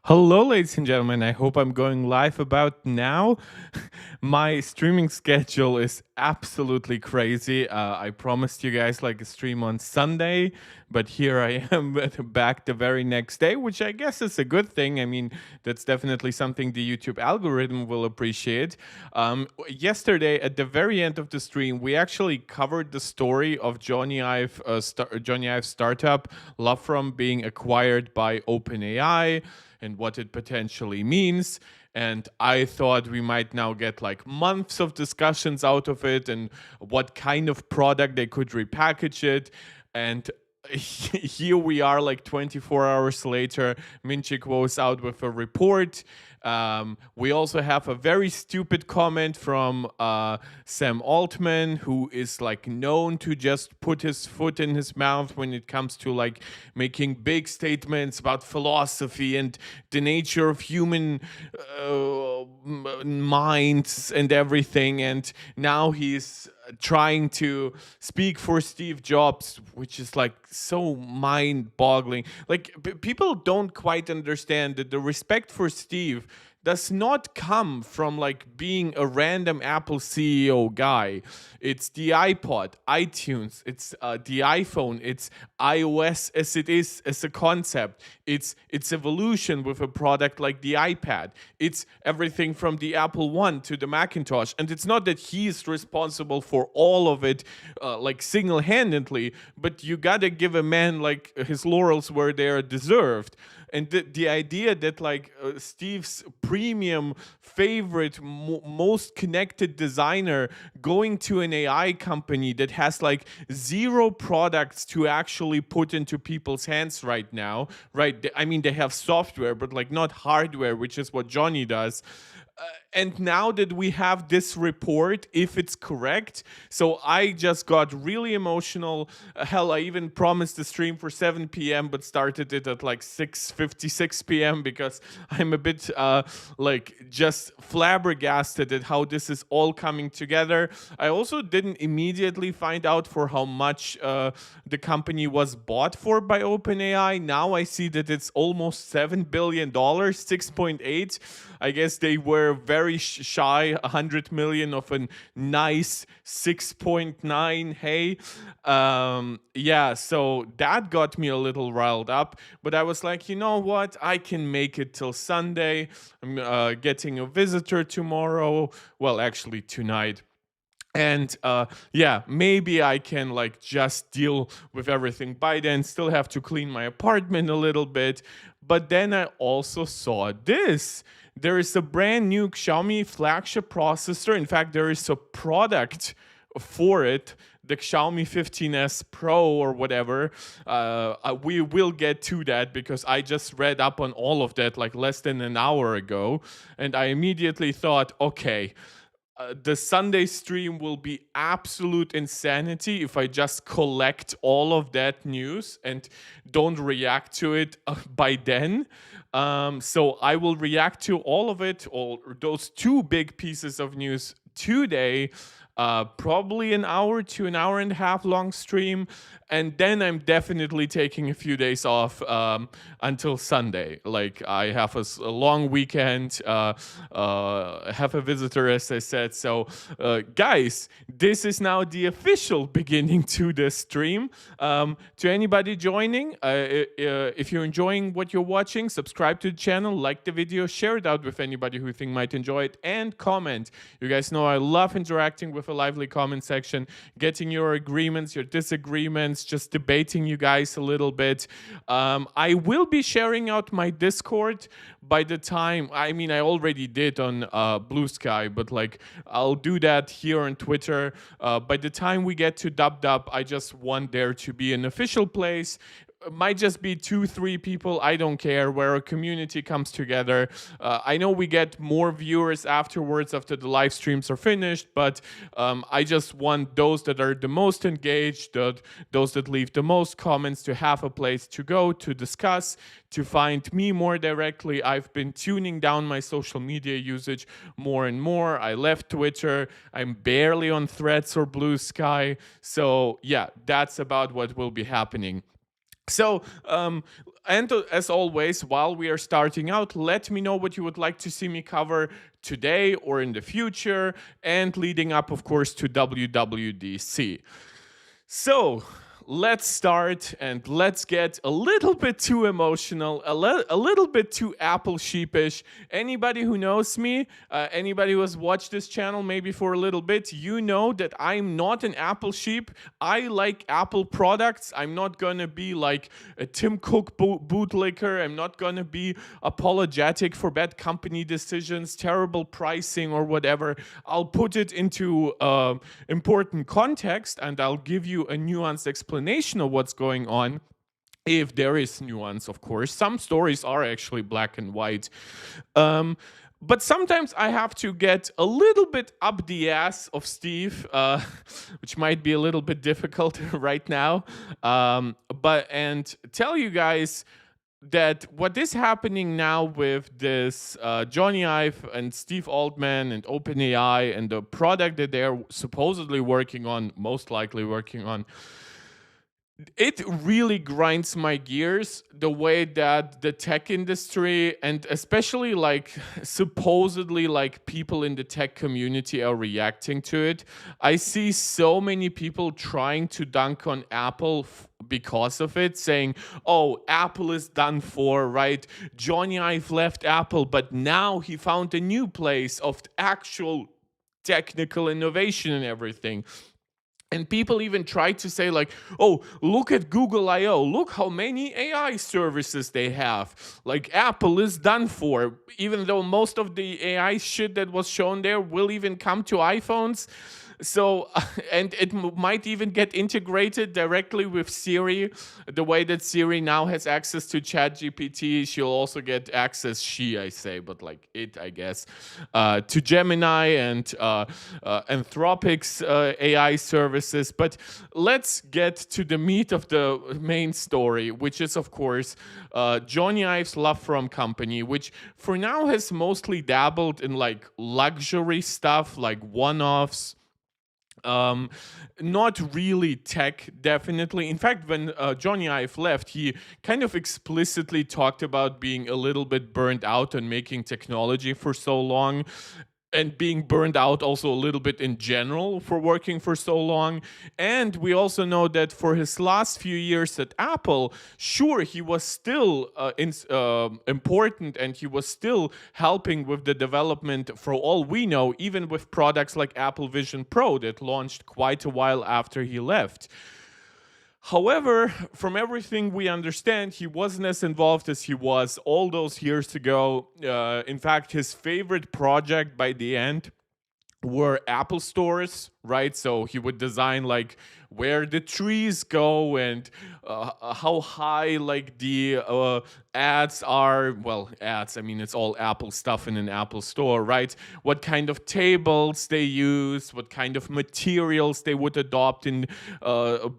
Hello, ladies and gentlemen. I hope I'm going live about now. My streaming schedule is absolutely crazy. I promised you guys like a stream on Sunday, but here I am back the very next day, which I guess is a good thing. I mean, that's definitely something the YouTube algorithm will appreciate. Yesterday, at the very end of the stream, we actually covered the story of Jony Ive, Jony Ive's startup, Love From, being acquired by OpenAI and what it potentially means. And I thought we might now get like months of discussions out of it and what kind of product they could repackage it. And here we are, like 24 hours later. Minchik was out with a report. We also have a very stupid comment from Sam Altman, who is like known to just put his foot in his mouth when it comes to like making big statements about philosophy and the nature of human minds and everything. And now he's trying to speak for Steve Jobs, which is like so mind boggling. Like, people don't quite understand that the respect for Steve does not come from like being a random Apple CEO guy. It's the iPod, iTunes, it's the iPhone, it's iOS as it is as a concept. It's evolution with a product like the iPad. It's everything from the Apple One to the Macintosh. And it's not that he's responsible for all of it, like single-handedly, but you gotta give a man like his laurels where they are deserved. And the idea that like Steve's premium favorite most connected designer going to an AI company that has like zero products to actually put into people's hands right now, right? I mean, they have software, but like not hardware, which is what Johnny does. And now that we have this report, if it's correct, so I just got really emotional. Hell, I even promised the stream for 7 p.m. but started it at like 6:56 p.m. because I'm a bit like just flabbergasted at how this is all coming together. I also didn't immediately find out for how much the company was bought for by OpenAI. Now I see that it's almost $7 billion, 6.8. I guess they were very shy, 100 million of a nice 6.9. Hey, yeah, so that got me a little riled up. But I was like, you know what? I can make it till Sunday. I'm getting a visitor tomorrow. Well, actually, tonight. And yeah, maybe I can like just deal with everything by then. Still have to clean my apartment a little bit. But then I also saw this. There is a brand new Xiaomi flagship processor. In fact, there is a product for it, the Xiaomi 15s Pro or whatever. We will get to that because I just read up on all of that like less than an hour ago. And I immediately thought, okay, the Sunday stream will be absolute insanity if I just collect all of that news and don't react to it by then. So I will react to all of it, all those two big pieces of news today. Probably an hour to an hour and a half long stream, and then I'm definitely taking a few days off until Sunday. Like I have a long weekend, have a visitor, as I said. So, guys, this is now the official beginning to the stream. To anybody joining, if you're enjoying what you're watching, subscribe to the channel, like the video, share it out with anybody who you think might enjoy it, and comment. You guys know I love interacting with a lively comment section, getting your agreements, your disagreements, just debating you guys a little bit. I will be sharing out my Discord by the time, I mean, I already did on Blue Sky, but like I'll do that here on Twitter. By the time we get to Dub Dub, I just want there to be an official place. Might just be 2-3 people, I don't care, where a community comes together. I know we get more viewers afterwards after the live streams are finished, but I just want those that are the most engaged, those that leave the most comments, to have a place to go to discuss, to find me more directly. I've been tuning down my social media usage more and more. I left Twitter. I'm barely on Threads or Blue Sky. So yeah, that's about what will be happening. So, and as always, while we are starting out, let me know what you would like to see me cover today or in the future, and leading up, of course, to WWDC. So let's start and let's get a little bit too emotional, a little bit too Apple sheepish. Anybody who knows me, anybody who has watched this channel maybe for a little bit, you know that I'm not an Apple sheep. I like Apple products. I'm not gonna be like a Tim Cook bootlicker. I'm not gonna be apologetic for bad company decisions, terrible pricing, or whatever. I'll put it into important context and I'll give you a nuanced explanation of what's going on. If there is nuance, of course. Some stories are actually black and white. But sometimes I have to get a little bit up the ass of Steve, which might be a little bit difficult right now. And tell you guys that what is happening now with this Jony Ive and Steve Altman and OpenAI and the product that they're supposedly working on, most likely working on, it really grinds my gears the way that the tech industry and especially like supposedly like people in the tech community are reacting to it. I see so many people trying to dunk on Apple because of it, saying, oh, Apple is done for, right? Jony Ive left Apple, but now he found a new place of actual technical innovation and everything. And people even try to say like, oh, look at Google I/O. Look how many AI services they have. Like Apple is done for, even though most of the AI shit that was shown there will even come to iPhones. So, and it might even get integrated directly with Siri. The way that Siri now has access to ChatGPT, she'll also get access, I say, but like it, I guess, to Gemini and Anthropic's AI services. But let's get to the meat of the main story, which is, of course, Jony Ive's Love From company, which for now has mostly dabbled in like luxury stuff, like one-offs. Not really tech, definitely. In fact, when Jony Ive left, he kind of explicitly talked about being a little bit burnt out on making technology for so long, and being burned out also a little bit in general for working for so long. And we also know that for his last few years at Apple, sure, he was still important and he was still helping with the development, for all we know, even with products like Apple Vision Pro that launched quite a while after he left. However, from everything we understand, he wasn't as involved as he was all those years ago. In fact, his favorite project by the end were Apple stores, right? So he would design like where the trees go and how high like the ads are. Well, ads, I mean, it's all Apple stuff in an Apple store, right? What kind of tables they use, what kind of materials they would adopt in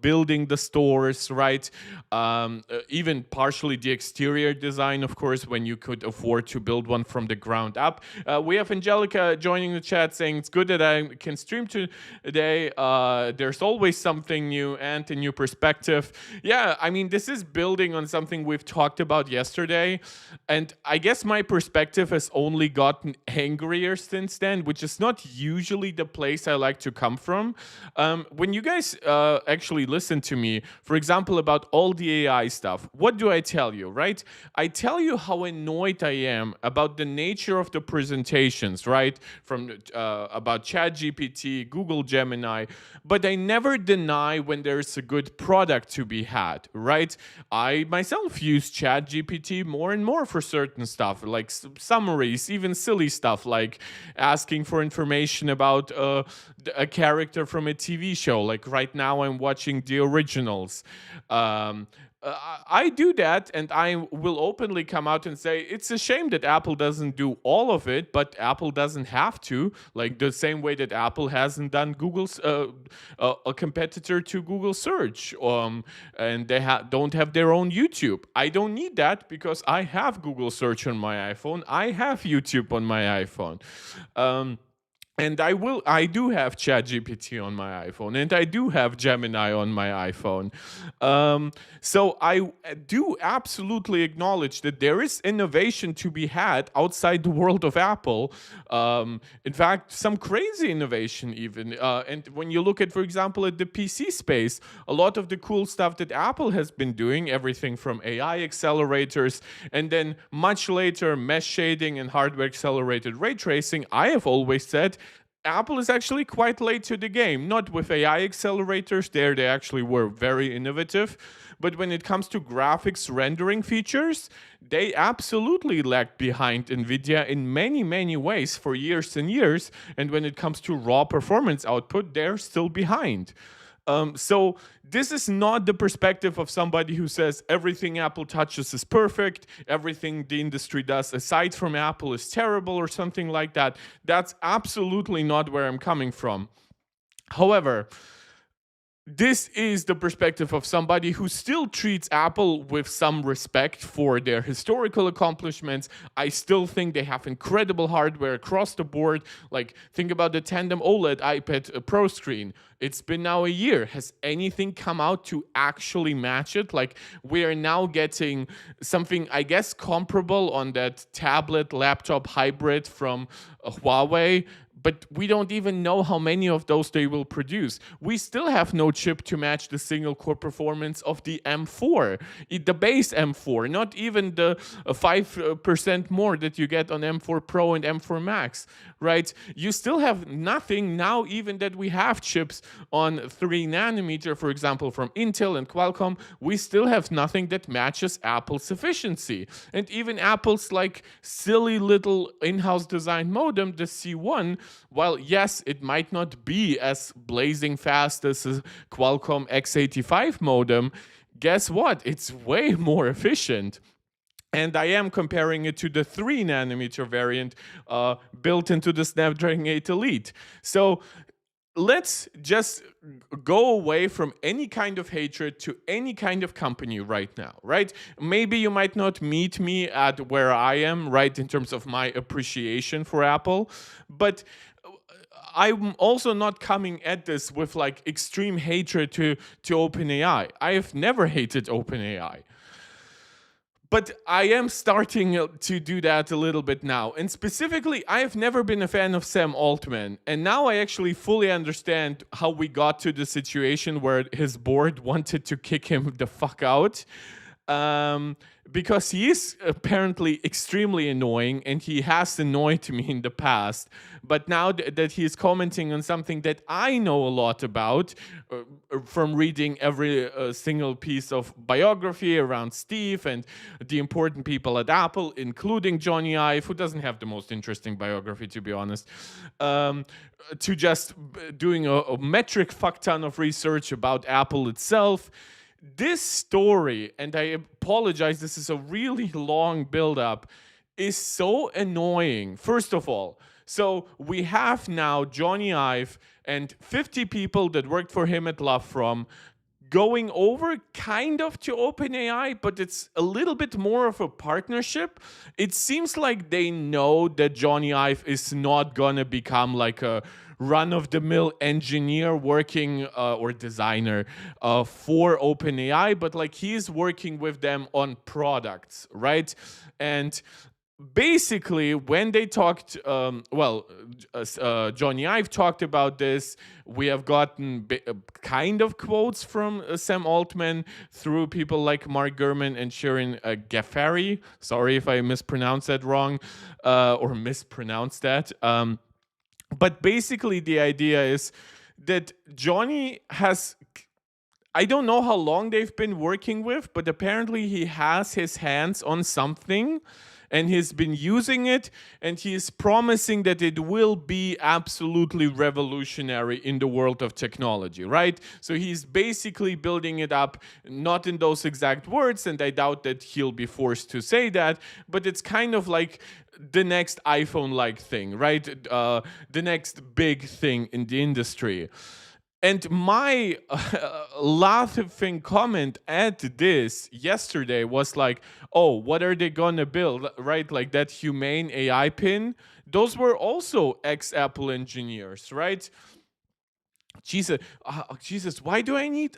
building the stores, right? Even partially the exterior design, of course, when you could afford to build one from the ground up. We have Angelica joining the chat saying it's good that I can stream today. There's always something new and a new perspective. Yeah, I mean, this is building on something we've talked about yesterday. And I guess my perspective has only gotten angrier since then, which is not usually the place I like to come from. When you guys actually listen to me, for example, about all the AI stuff, what do I tell you, right? I tell you how annoyed I am about the nature of the presentations, right? From about ChatGPT, Google Gemini, but I never deny when there's a good product to be had, right? I myself use ChatGPT more and more for certain stuff, like summaries, even silly stuff like asking for information about a character from a TV show. Like right now, I'm watching The Originals. I do that, and I will openly come out and say it's a shame that Apple doesn't do all of it, but Apple doesn't have to. Like the same way that Apple hasn't done Google's a competitor to Google Search, and they don't have their own YouTube. I don't need that because I have Google Search on my iPhone. I have YouTube on my iPhone. And I do have ChatGPT on my iPhone, and I do have Gemini on my iPhone. So I do absolutely acknowledge that there is innovation to be had outside the world of Apple. In fact, some crazy innovation even. And when you look at, for example, at the PC space, a lot of the cool stuff that Apple has been doing, everything from AI accelerators, and then much later mesh shading and hardware accelerated ray tracing, I have always said Apple is actually quite late to the game. Not with AI accelerators, there they actually were very innovative. But when it comes to graphics rendering features, they absolutely lagged behind NVIDIA in many, many ways for years and years. And when it comes to raw performance output, they're still behind. So this is not the perspective of somebody who says everything Apple touches is perfect, everything the industry does aside from Apple is terrible or something like that. That's absolutely not where I'm coming from. However, this is the perspective of somebody who still treats Apple with some respect for their historical accomplishments. I still think they have incredible hardware across the board. Like, think about the tandem OLED iPad Pro screen. It's been now a year. Has anything come out to actually match it? Like, we are now getting something, I guess, comparable on that tablet laptop hybrid from Huawei, but we don't even know how many of those they will produce. We still have no chip to match the single core performance of the M4, the base M4, not even the 5% more that you get on M4 Pro and M4 Max, right? You still have nothing now, even that we have chips on 3 nanometer, for example, from Intel and Qualcomm. We still have nothing that matches Apple's efficiency. And even Apple's like silly little in-house design modem, the C1, while yes, it might not be as blazing fast as a Qualcomm X85 modem, guess what? It's way more efficient. And I am comparing it to the 3 nanometer variant built into the Snapdragon 8 Elite. So let's just go away from any kind of hatred to any kind of company right now, right? Maybe you might not meet me at where I am, right, in terms of my appreciation for Apple, but I'm also not coming at this with like extreme hatred to OpenAI. I have never hated OpenAI. But I am starting to do that a little bit now. And specifically, I have never been a fan of Sam Altman. And now I actually fully understand how we got to the situation where his board wanted to kick him the fuck out. Because he is apparently extremely annoying and he has annoyed me in the past. But now that he is commenting on something that I know a lot about from reading every single piece of biography around Steve and the important people at Apple, including Jony Ive, who doesn't have the most interesting biography, to be honest, to just doing a metric fuck ton of research about Apple itself. This story, and I apologize, this is a really long build-up, is so annoying. First of all, so we have now Jony Ive and 50 people that worked for him at Love From going over kind of to OpenAI, but it's a little bit more of a partnership. It seems like they know that Jony Ive is not gonna become like a run-of-the-mill engineer working or designer for OpenAI, but like he's working with them on products, right? And basically, when they talked, Jony Ive talked about this. We have gotten kind of quotes from Sam Altman through people like Mark Gurman and Shirin Ghaffari. Sorry if I mispronounced that wrong or mispronounced that. But basically, the idea is that Jony has, I don't know how long they've been working with, but apparently he has his hands on something and he's been using it, and he is promising that it will be absolutely revolutionary in the world of technology, right? So he's basically building it up, not in those exact words, and I doubt that he'll be forced to say that, but it's kind of like the next iPhone-like thing, right? The next big thing in the industry. And my laughing comment at this yesterday was like, oh, what are they gonna build? Right? Like that humane AI pin. Those were also ex Apple engineers, right? Jesus, why do I need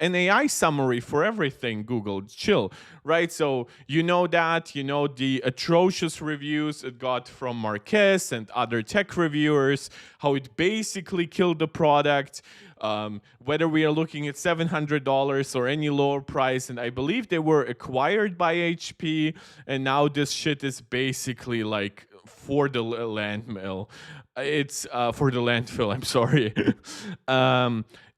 an AI summary for everything? Google, chill, right? So you know the atrocious reviews it got from Marquez and other tech reviewers, how it basically killed the product. Whether we are looking at $700 or any lower price, and I believe they were acquired by HP, and now this shit is basically like for the landfill. It's for the landfill. I'm sorry.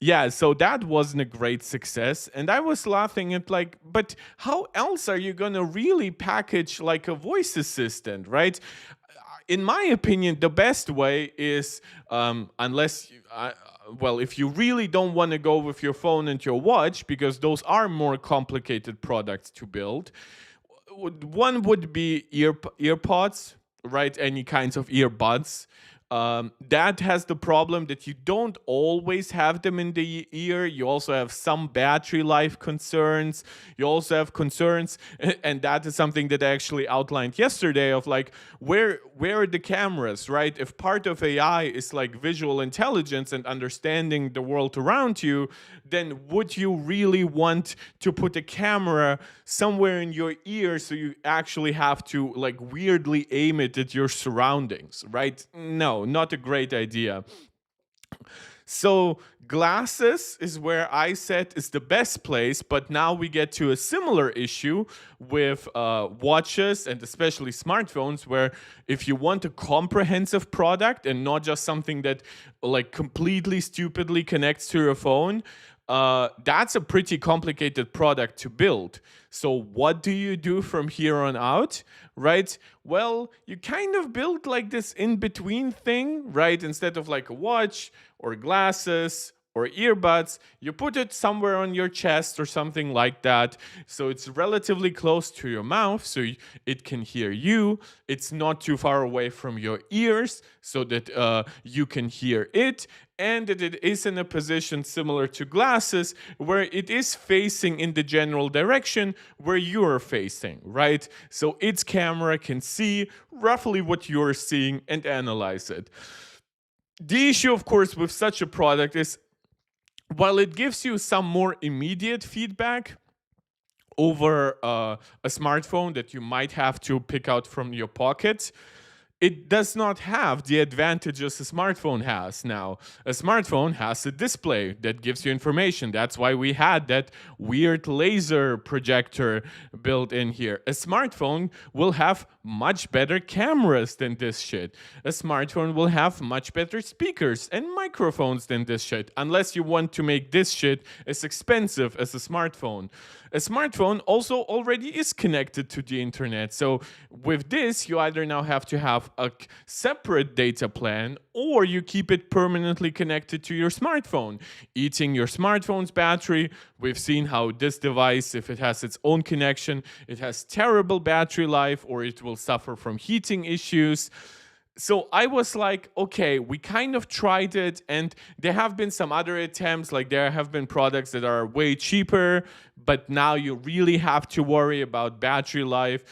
Yeah, so that wasn't a great success, and I was laughing at like, but how else are you gonna really package like a voice assistant, right? In my opinion, the best way is unless well, if you really don't want to go with your phone and your watch, because those are more complicated products to build, one would be earpods, right? Any kinds of earbuds. That has the problem that you don't always have them in the ear. You also have some battery life concerns. You also have concerns, and that is something that I actually outlined yesterday of like where are the cameras, right? If part of AI is like visual intelligence and understanding the world around you, then would you really want to put a camera somewhere in your ear so you actually have to like weirdly aim it at your surroundings, right? No, not a great idea. So glasses is where I said is the best place, but now we get to a similar issue with watches and especially smartphones, where if you want a comprehensive product and not just something that like completely stupidly connects to your phone, that's a pretty complicated product to build. So what do you do from here on out, right? Well, you kind of build like this in between thing, right? Instead of like a watch or glasses or earbuds, you put it somewhere on your chest or something like that. So it's relatively close to your mouth, so it can hear you. It's not too far away from your ears, so that you can hear it. And that it is in a position similar to glasses, where it is facing in the general direction where you're facing, right? So its camera can see roughly what you're seeing and analyze it. The issue, of course, with such a product is while it gives you some more immediate feedback over a smartphone that you might have to pick out from your pocket, it does not have the advantages a smartphone has now. A smartphone has a display that gives you information. That's why we had that weird laser projector built in here. A smartphone will have much better cameras than this shit. A smartphone will have much better speakers and microphones than this shit, unless you want to make this shit as expensive as a smartphone. A smartphone also already is connected to the internet. So with this, you either now have to have a separate data plan, or you keep it permanently connected to your smartphone, eating your smartphone's battery. We've seen how this device, if it has its own connection, it has terrible battery life, or it will suffer from heating issues. So I was like, okay, we kind of tried it, and there have been some other attempts. Like there have been products that are way cheaper, but now you really have to worry about battery life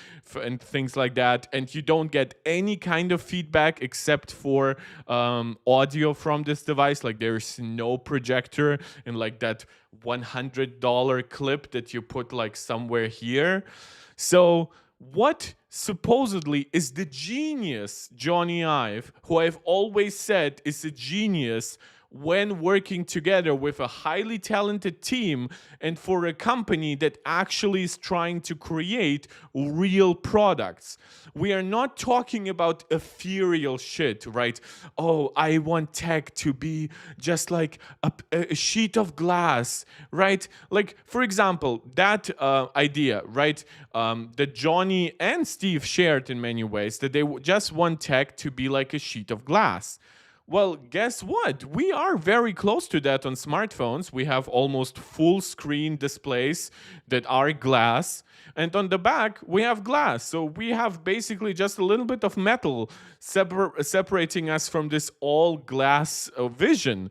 and things like that, and you don't get any kind of feedback except for audio from this device. Like there's no projector in like that $100 clip that you put like somewhere here. So what supposedly is the genius Jony Ive, who I've always said is a genius when working together with a highly talented team and for a company that actually is trying to create real products. We are not talking about ethereal shit, right? Oh, I want tech to be just like a sheet of glass, right? Like, for example, that idea, right, that Jony and Steve shared in many ways, that they just want tech to be like a sheet of glass. Well, guess what? We are very close to that on smartphones. We have almost full screen displays that are glass. And on the back, we have glass. So we have basically just a little bit of metal separating us from this all glass vision.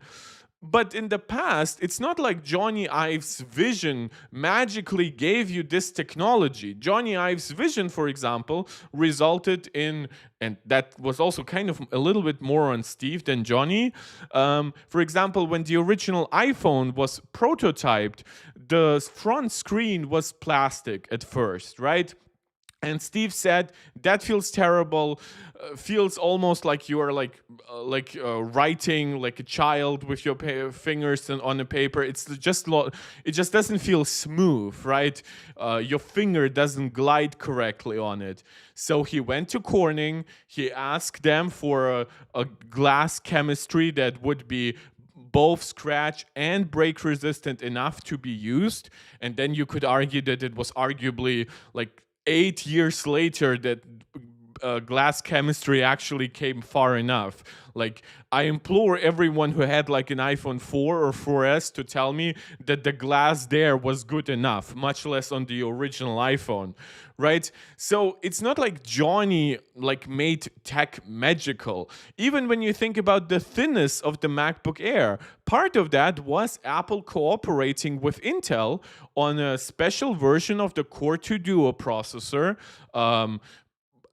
But in the past, it's not like Jony Ive's vision magically gave you this technology. Jony Ive's vision, for example, resulted in, and that was also kind of a little bit more on Steve than Jony. For example, when the original iPhone was prototyped, the front screen was plastic at first, right? And Steve said that feels terrible, feels almost like you are writing like a child with your fingers and on a paper. It's just it just doesn't feel smooth, right? Your finger doesn't glide correctly on it. So he went to Corning. He asked them for a glass chemistry that would be both scratch and break resistant enough to be used. And then you could argue that it was arguably like 8 years later that glass chemistry actually came far enough. Like, I implore everyone who had like an iPhone 4 or 4S to tell me that the glass there was good enough, much less on the original iPhone, right? So it's not like Jony like made tech magical. Even when you think about the thinness of the MacBook Air, part of that was Apple cooperating with Intel on a special version of the Core 2 Duo processor.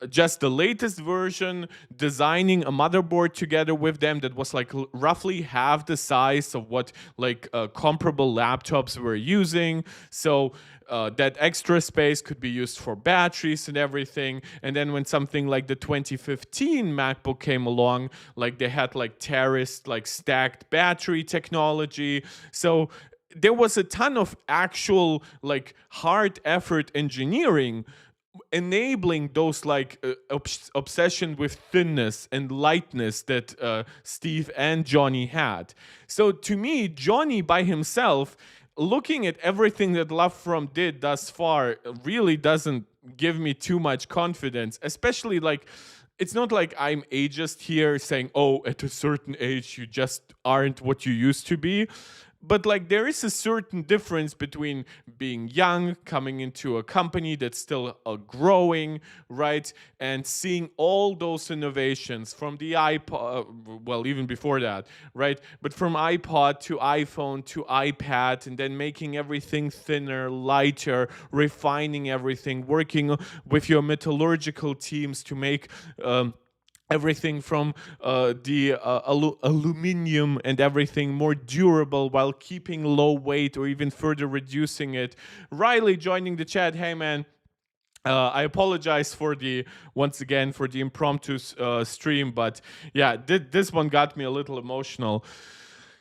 Just the latest version, designing a motherboard together with them that was like roughly half the size of what like comparable laptops were using. So that extra space could be used for batteries and everything. And then when something like the 2015 MacBook came along, like they had like terraced, like stacked battery technology. So there was a ton of actual like hard effort engineering enabling those like obsession with thinness and lightness that Steve and Jony had. So to me, Jony by himself, looking at everything that Love From did thus far, really doesn't give me too much confidence, especially like it's not like I'm ageist here saying, oh, at a certain age, you just aren't what you used to be. But like there is a certain difference between being young, coming into a company that's still growing, right, and seeing all those innovations from the iPod, well, even before that, right, but from iPod to iPhone to iPad, and then making everything thinner, lighter, refining everything, working with your metallurgical teams to make everything from the aluminium and everything more durable while keeping low weight or even further reducing it. Riley joining the chat. Hey, man. I apologize for once again for the impromptu stream, but yeah, this one got me a little emotional.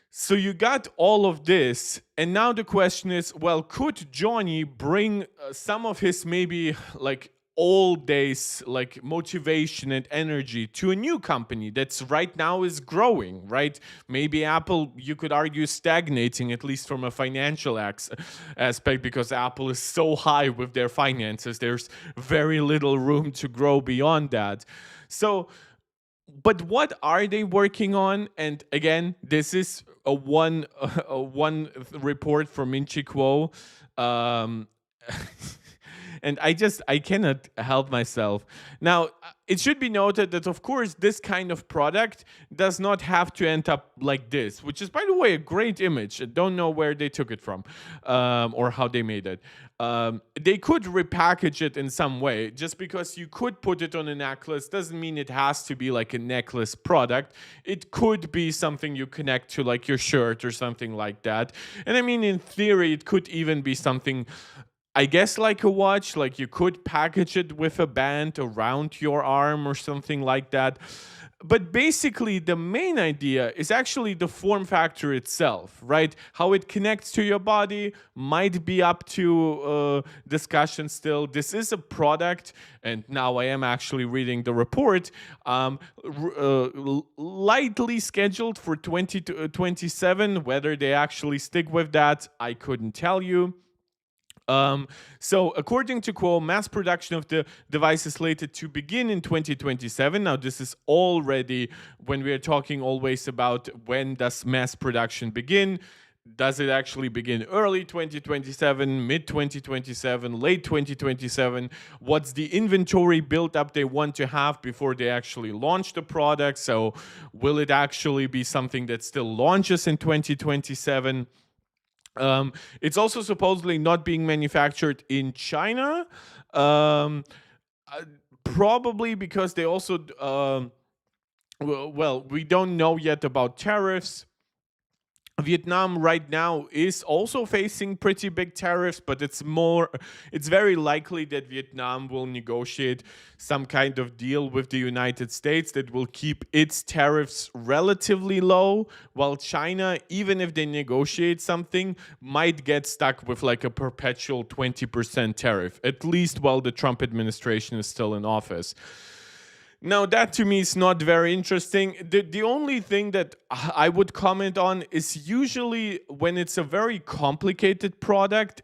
So you got all of this, and now the question is, well, could Jony bring some of his maybe like old days like motivation and energy to a new company that's right now is growing, right? Maybe Apple, you could argue, stagnating, at least from a financial aspect, because Apple is so high with their finances. There's very little room to grow beyond that. So but what are they working on? And again, this is a one report from Minchi Kuo. And I cannot help myself. Now, it should be noted that, of course, this kind of product does not have to end up like this, which is, by the way, a great image. I don't know where they took it from or how they made it. They could repackage it in some way. Just because you could put it on a necklace doesn't mean it has to be like a necklace product. It could be something you connect to like your shirt or something like that. And I mean, in theory, it could even be something, I guess, like a watch. Like you could package it with a band around your arm or something like that. But basically, the main idea is actually the form factor itself, right? How it connects to your body might be up to discussion still. This is a product, and now I am actually reading the report, lightly scheduled for 2027. Whether they actually stick with that, I couldn't tell you. So according to Quo, mass production of the device is slated to begin in 2027. Now, this is already when we are talking always about when does mass production begin. Does it actually begin early 2027, mid 2027, late 2027? What's the inventory build-up they want to have before they actually launch the product? So will it actually be something that still launches in 2027? It's also supposedly not being manufactured in China. Um, uh, Probably because they also, well, we don't know yet about tariffs. Vietnam right now is also facing pretty big tariffs, but it's very likely that Vietnam will negotiate some kind of deal with the United States that will keep its tariffs relatively low, while China, even if they negotiate something, might get stuck with like a perpetual 20% tariff, at least while the Trump administration is still in office. Now, that to me is not very interesting. The only thing that I would comment on is usually when it's a very complicated product,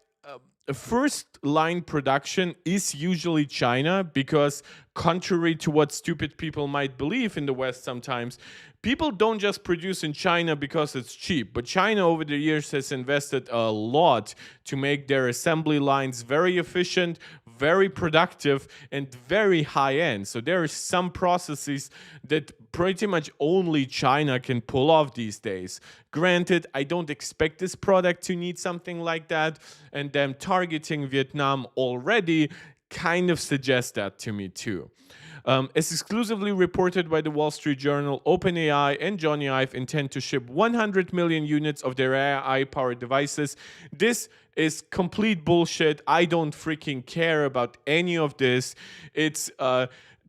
first line production is usually China, because contrary to what stupid people might believe in the West sometimes, people don't just produce in China because it's cheap, but China over the years has invested a lot to make their assembly lines very efficient, very productive, and very high end. So there are some processes that pretty much only China can pull off these days. Granted, I don't expect this product to need something like that, and them targeting Vietnam already kind of suggests that to me too. As exclusively reported by the Wall Street Journal, OpenAI and Jony Ive intend to ship 100 million units of their AI-powered devices. This is complete bullshit. I don't freaking care about any of this. It's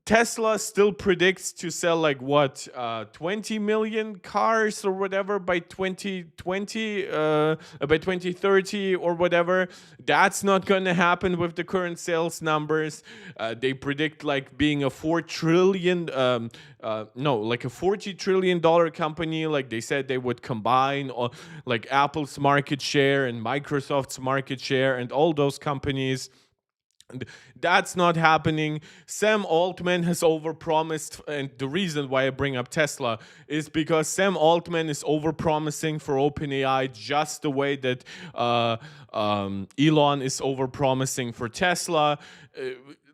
Tesla still predicts to sell like 20 million cars or whatever by 2020, by 2030 or whatever. That's not going to happen with the current sales numbers. They predict like being a $40 trillion company. Like they said they would combine like Apple's market share and Microsoft's market share and all those companies. That's not happening. Sam Altman has overpromised, and the reason why I bring up Tesla is because Sam Altman is overpromising for OpenAI just the way that Elon is overpromising for Tesla.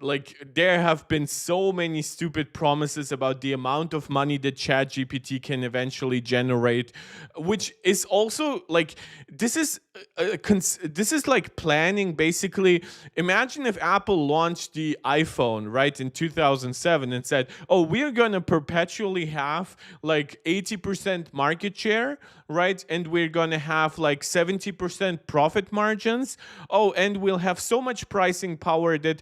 Like there have been so many stupid promises about the amount of money that ChatGPT can eventually generate, which is also like this is like planning basically. Imagine if Apple launched the iPhone right in 2007 and said, "Oh, we're going to perpetually have like 80% market share, right? And we're going to have like 70% profit margins. Oh, and we'll have so much pricing power that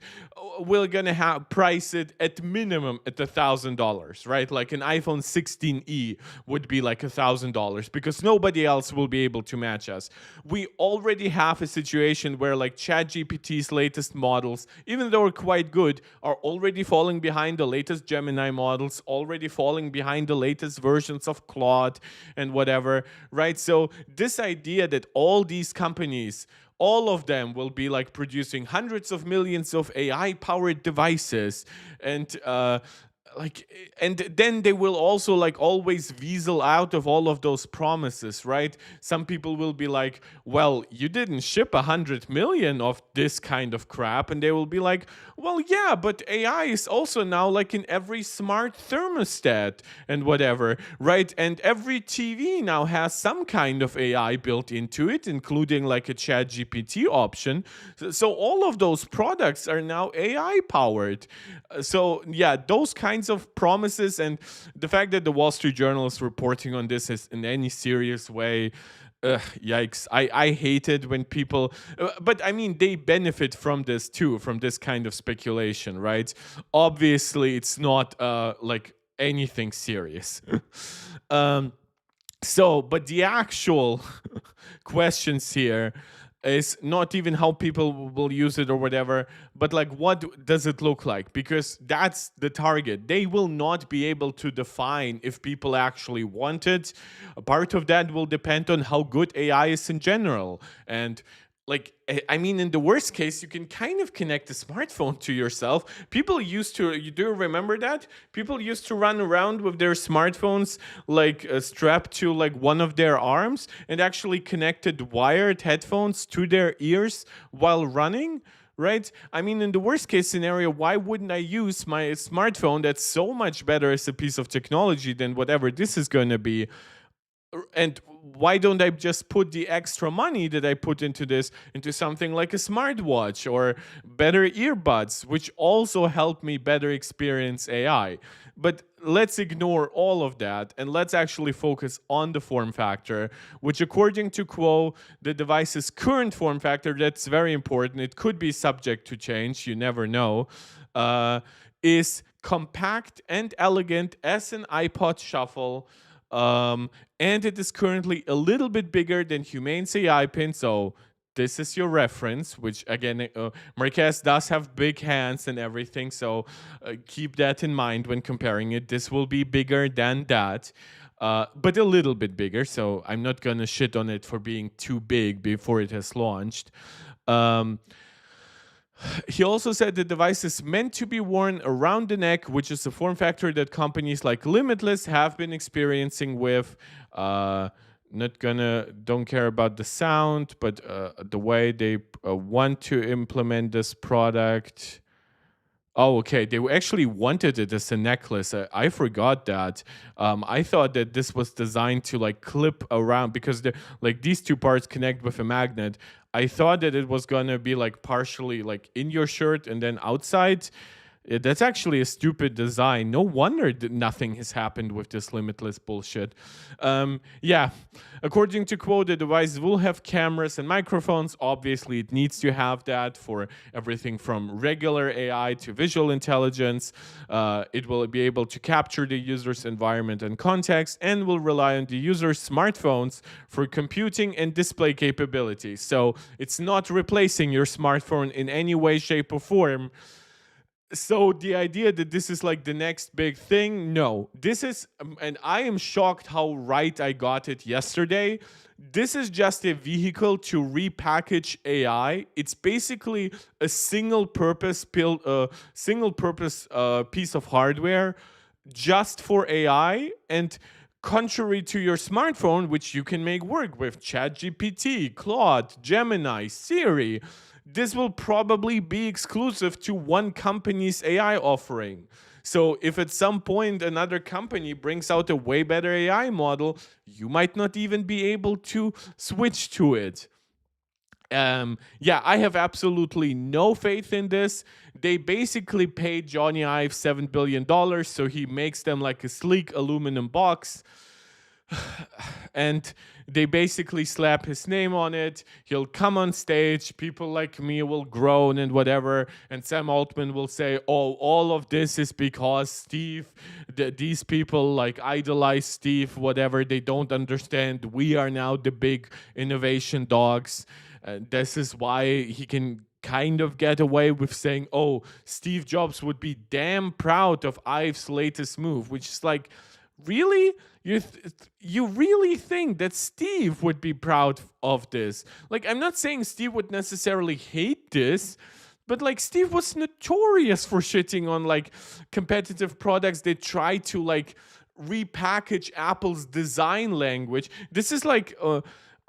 we're gonna have price it at minimum at $1,000, right? Like an iPhone 16e would be like $1,000 because nobody else will be able to match us. We already have a situation where like ChatGPT's latest models, even though they're quite good, are already falling behind the latest Gemini models, already falling behind the latest versions of Claude and whatever, right? So this idea that all these companies, all of them will be like producing hundreds of millions of AI powered devices and and then they will also like always weasel out of all of those promises, right? Some people will be like, well, you didn't ship 100 million of this kind of crap, and they will be like, well, yeah, but AI is also now like in every smart thermostat and whatever, right? And every TV now has some kind of AI built into it, including like a ChatGPT option. So all of those products are now AI powered. So yeah, those kinds of promises, and the fact that the Wall Street Journal is reporting on this is in any serious way, yikes. I hate it when people, but I mean, they benefit from this too, from this kind of speculation, right? Obviously, it's not like anything serious. But the actual questions here is not even how people will use it or whatever, but like what does it look like? Because that's the target. They will not be able to define if people actually want it. A part of that will depend on how good AI is in general. And like I mean, in the worst case, you can kind of connect a smartphone to yourself. People used to, you do remember that? People used to run around with their smartphones like strapped to like one of their arms and actually connected wired headphones to their ears while running. Right? I mean, in the worst case scenario, why wouldn't I use my smartphone that's so much better as a piece of technology than whatever this is going to be? And why don't I just put the extra money that I put into this into something like a smartwatch or better earbuds, which also help me better experience AI? But let's ignore all of that and let's actually focus on the form factor, which, according to Quo, the device's current form factor, that's very important, it could be subject to change, you never know, is compact and elegant as an iPod Shuffle. And it is currently a little bit bigger than Humane's AI pin. So this is your reference, which again, Marquez does have big hands and everything. So keep that in mind when comparing it. This will be bigger than that. But a little bit bigger, so I'm not gonna shit on it for being too big before it has launched. He also said the device is meant to be worn around the neck, which is a form factor that companies like Limitless have been experiencing with. Don't care about the sound, but the way they want to implement this product. Oh, okay. They actually wanted it as a necklace. I forgot that. I thought that this was designed to like clip around because like these two parts connect with a magnet. I thought that it was gonna be like partially like in your shirt and then outside. That's actually a stupid design. No wonder that nothing has happened with this limitless bullshit. Yeah, according to Quo, the device will have cameras and microphones. Obviously, it needs to have that for everything from regular AI to visual intelligence. It will be able to capture the user's environment and context and will rely on the user's smartphones for computing and display capabilities. So it's not replacing your smartphone in any way, shape, or form. So the idea that this is like the next big thing, no. This is, and I am shocked how right I got it yesterday. This is just a vehicle to repackage AI. It's basically a single-purpose piece of hardware just for AI. And contrary to your smartphone, which you can make work with ChatGPT, Claude, Gemini, Siri, this will probably be exclusive to one company's AI offering. So if at some point another company brings out a way better AI model, you might not even be able to switch to it. Yeah, I have absolutely no faith in this. They basically paid Jony Ive $7 billion, so he makes them like a sleek aluminum box. And they basically slap his name on it. He'll come on stage. People like me will groan and whatever. And Sam Altman will say, oh, all of this is because Steve, these people like idolize Steve, whatever. They don't understand. We are now the big innovation dogs. This is why he can kind of get away with saying, oh, Steve Jobs would be damn proud of Ive's latest move, which is like, really? You really think that Steve would be proud of this? Like, I'm not saying Steve would necessarily hate this, but like Steve was notorious for shitting on like competitive products that try to like repackage Apple's design language. This is like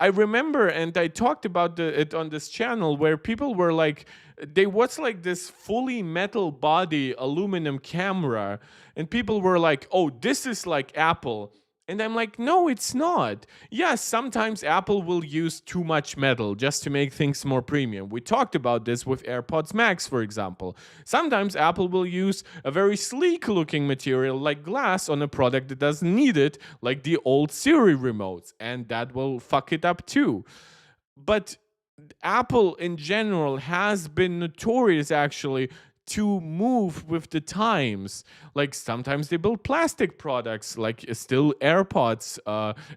I remember, and I talked about it on this channel, where people were like, there was like this fully metal body aluminum camera, and people were like, oh, this is like Apple. And I'm like, no, it's not. Yes, sometimes Apple will use too much metal just to make things more premium. We talked about this with AirPods Max, for example. Sometimes Apple will use a very sleek looking material like glass on a product that doesn't need it, like the old Siri remotes, and that will fuck it up too. But Apple in general has been notorious actually to move with the times. Like sometimes they build plastic products, like still AirPods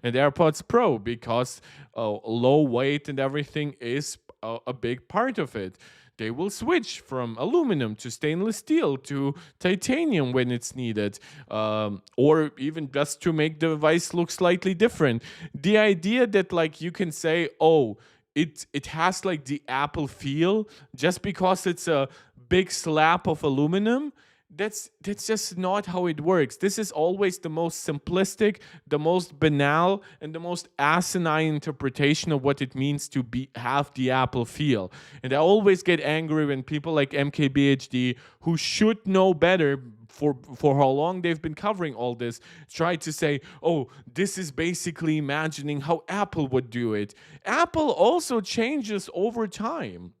and AirPods Pro, because low weight and everything is a big part of it. They will switch from aluminum to stainless steel to titanium when it's needed, or even just to make the device look slightly different. The idea that like you can say, oh, it has like the Apple feel just because it's a big slab of aluminum. That's just not how it works. This is always the most simplistic, the most banal, and the most asinine interpretation of what it means to have the Apple feel. And I always get angry when people like MKBHD, who should know better for how long they've been covering all this, try to say, oh, this is basically imagining how Apple would do it. Apple also changes over time.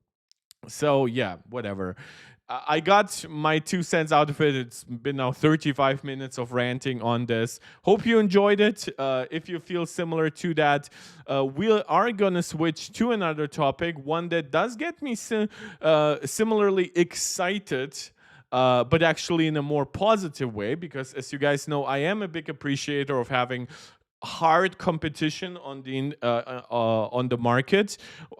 So yeah, whatever. I got my 2 cents out of it. It's been now 35 minutes of ranting on this. Hope you enjoyed it. If you feel similar to that, we are going to switch to another topic, one that does get me similarly excited, but actually in a more positive way, because as you guys know, I am a big appreciator of having hard competition on the market.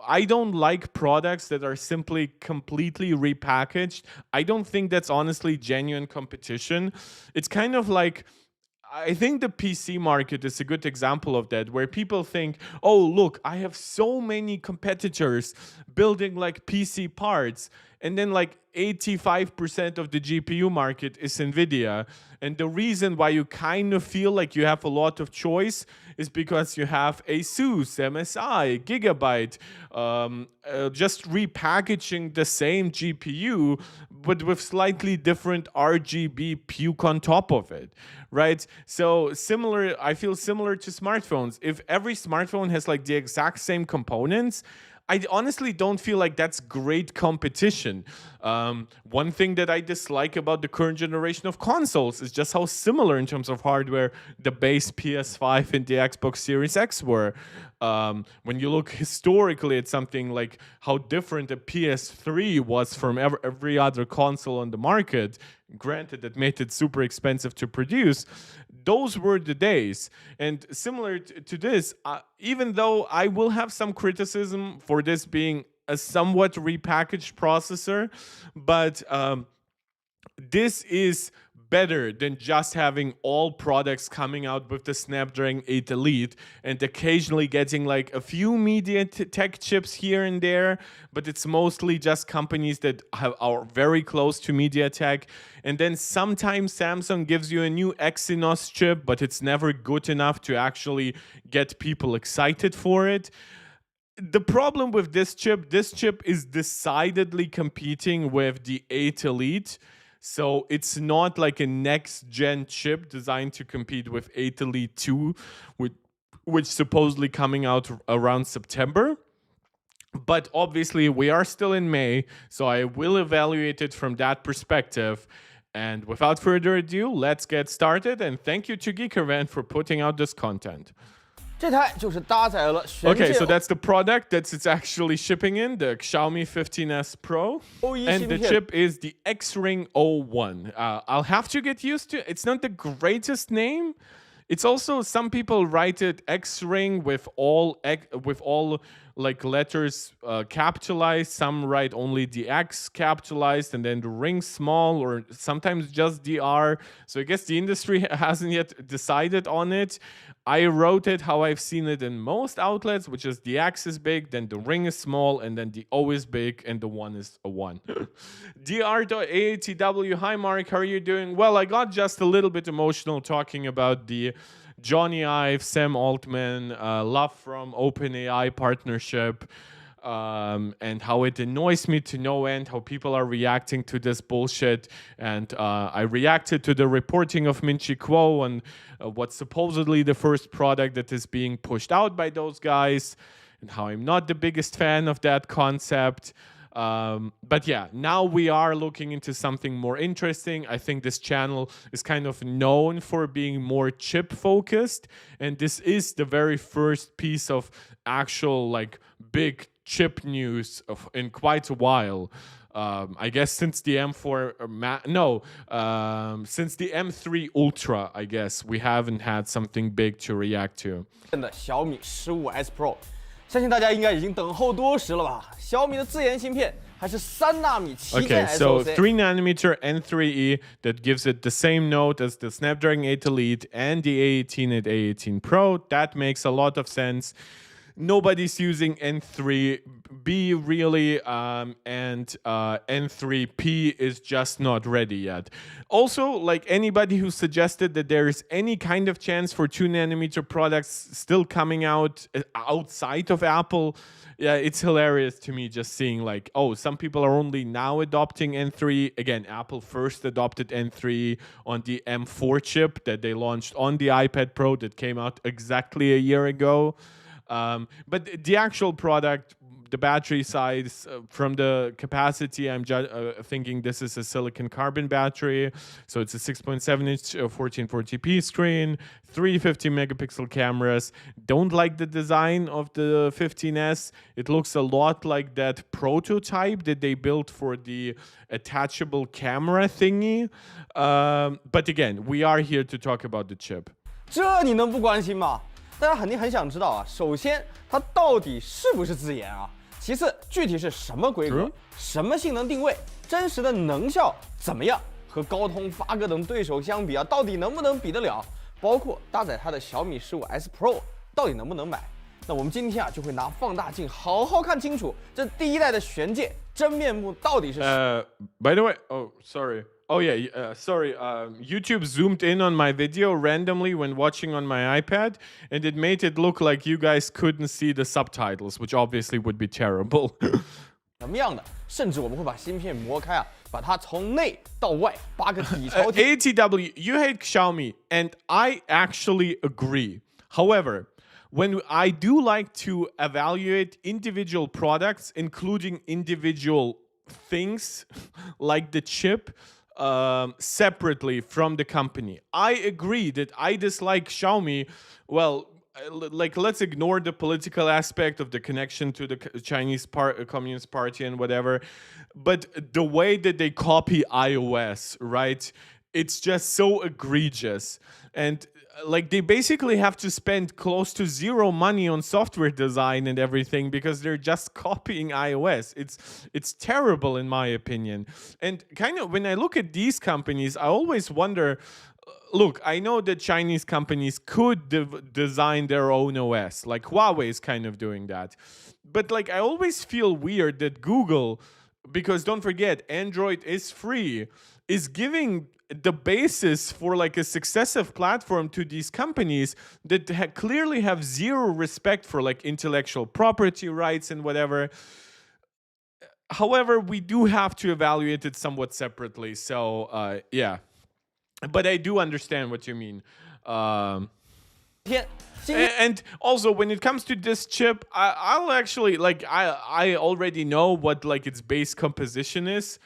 I don't like products that are simply completely repackaged. I don't think that's honestly genuine competition. It's kind of like, I think the PC market is a good example of that, where people think, oh, look, I have so many competitors building like PC parts. And then like 85% of the GPU market is NVIDIA. And the reason why you kind of feel like you have a lot of choice is because you have ASUS, MSI, Gigabyte, just repackaging the same GPU, but with slightly different RGB puke on top of it, right? So similar, I feel similar to smartphones. If every smartphone has like the exact same components, I honestly don't feel like that's great competition. One thing that I dislike about the current generation of consoles is just how similar in terms of hardware the base PS5 and the Xbox Series X were. When you look historically at something like how different the PS3 was from every other console on the market, granted that made it super expensive to produce, those were the days. And similar to this, even though I will have some criticism for this being a somewhat repackaged processor, but this is better than just having all products coming out with the Snapdragon 8 Elite and occasionally getting like a few MediaTek chips here and there, but it's mostly just companies that are very close to MediaTek. And then sometimes Samsung gives you a new Exynos chip, but it's never good enough to actually get people excited for it. The problem with this chip is decidedly competing with the 8 Elite. So it's not like a next-gen chip designed to compete with 8 Elite 2, which supposedly coming out around September. But obviously, we are still in May, so I will evaluate it from that perspective. And without further ado, let's get started. And thank you to Geekerwan for putting out this content. Okay, so that's the product that it's actually shipping in, the Xiaomi 15S Pro. And the chip is the Xring O1. I'll have to get used to it. It's not the greatest name. It's also, some people write it Xring with all like letters capitalized. Some write only the X capitalized and then the ring small, or sometimes just the R. So I guess the industry hasn't yet decided on it. I wrote it how I've seen it in most outlets, which is the X is big, then the ring is small, and then the O is big, and the 1 is a 1. DR.AATW, hi Mark, how are you doing? Well, I got just a little bit emotional talking about the Jony Ive, Sam Altman, Love from OpenAI partnership, and how it annoys me to no end, how people are reacting to this bullshit. And I reacted to the reporting of Min-Chi Kuo and what's supposedly the first product that is being pushed out by those guys, and how I'm not the biggest fan of that concept. But yeah, now we are looking into something more interesting. I think this channel is kind of known for being more chip focused, and this is the very first piece of actual like big chip news in quite a while. I guess since the M4 since the M3 Ultra, I guess we haven't had something big to react to. Xiaomi Xring O1 Pro 相信大家应该已经等候多时了吧？小米的自研芯片还是3纳米旗舰 Okay, so 3nm N3E that gives it the same node as the Snapdragon 8 Elite and the A18 and A18 Pro. That makes a lot of sense. nobody's using N3B really, and N3P is just not ready yet. Also, like anybody who suggested that there is any kind of chance for 2nm products still coming out outside of Apple, yeah, it's hilarious to me just seeing like, oh, some people are only now adopting N3. Again, Apple first adopted N3 on the M4 chip that they launched on the iPad Pro that came out exactly a year ago. But the actual product, the battery size, from the capacity, I'm thinking this is a silicon carbon battery. So it's a 6.7-inch 1440p screen, 350 megapixel cameras. Don't like the design of the 15S. It looks a lot like that prototype that they built for the attachable camera thingy. But again, we are here to talk about the chip. 这你能不关心吗？大家肯定很想知道啊。首先，它到底是不是自研啊？其次，具体是什么规格、什么性能定位、真实的能效怎么样？和高通、发哥等对手相比啊，到底能不能比得了？包括搭载它的小米15S Pro 到底能不能买？那我们今天啊就会拿放大镜好好看清楚这第一代的玄界真面目到底是什么。By the way, Oh yeah, sorry. YouTube zoomed in on my video randomly when watching on my iPad, and it made it look like you guys couldn't see the subtitles, which obviously would be terrible. 什么样的？甚至我们会把芯片磨开啊，把它从内到外扒个底朝天。ATW, you hate Xiaomi, and I actually agree. However, when I do like to evaluate individual products, including individual things like the chip, separately from the company. I agree that I dislike Xiaomi. Well, like let's ignore the political aspect of the connection to the Chinese Communist Party and whatever, but the way that they copy iOS, right? It's just so egregious. And like they basically have to spend close to zero money on software design and everything because they're just copying iOS. It's terrible in my opinion. And kind of when I look at these companies, I always wonder, look, I know that Chinese companies could design their own OS, like Huawei is kind of doing that. But like I always feel weird that Google, because don't forget, Android is free, is giving the basis for like a successive platform to these companies that clearly have zero respect for like intellectual property rights and whatever. However, we do have to evaluate it somewhat separately. So yeah, but I do understand what you mean. And also when it comes to this chip, I'll actually like I already know what like its base composition is,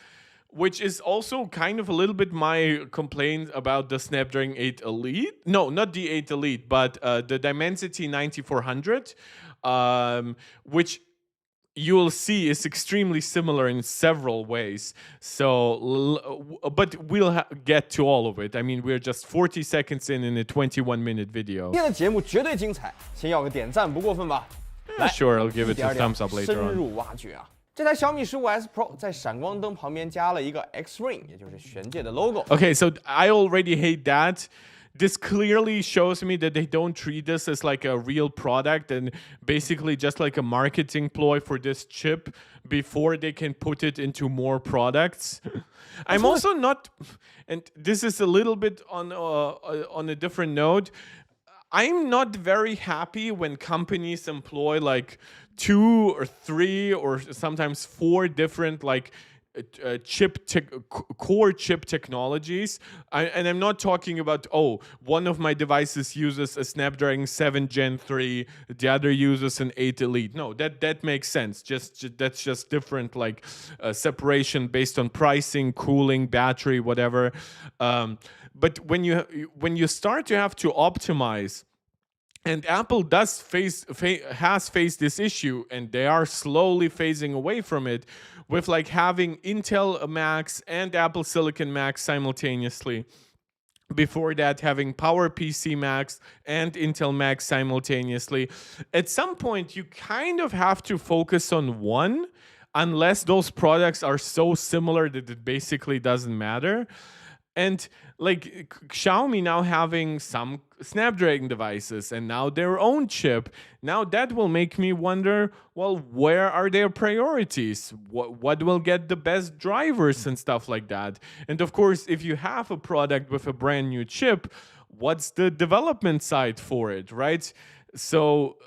which is also kind of a little bit my complaint about the Snapdragon 8 Elite. No, not the 8 Elite, but the Dimensity 9400, which you'll see is extremely similar in several ways. So, but we'll get to all of it. I mean, we're just 40 seconds in a 21-minute video. 今天的节目绝对精彩，先要个点赞不过分吧？来 Sure, I'll give it a thumbs up later 深 on. 入挖掘啊！这台小米15S Pro 在闪光灯旁边加了一个 Xring， 也就是玄界的 logo。Okay, so I already hate that. This clearly shows me that they don't treat this as like a real product and basically just like a marketing ploy for this chip before they can put it into more products. I'm also not, and this is a little bit on a different note. I'm not very happy when companies employ like 2 or 3 or sometimes 4 different like core chip technologies. And I'm not talking about, oh, one of my devices uses a Snapdragon 7 Gen 3, the other uses an 8 Elite. No, that makes sense. That's just different, like separation based on pricing, cooling, battery, whatever. But when you start to have to optimize, and Apple has faced this issue, and they are slowly phasing away from it, with like having Intel Max and Apple Silicon Max simultaneously. Before that, having PowerPC Max and Intel Max simultaneously. At some point, you kind of have to focus on one, unless those products are so similar that it basically doesn't matter. And like Xiaomi now having some Snapdragon devices and now their own chip, now that will make me wonder, well, where are their priorities? What will get the best drivers and stuff like that? And of course, if you have a product with a brand new chip, what's the development side for it, right? So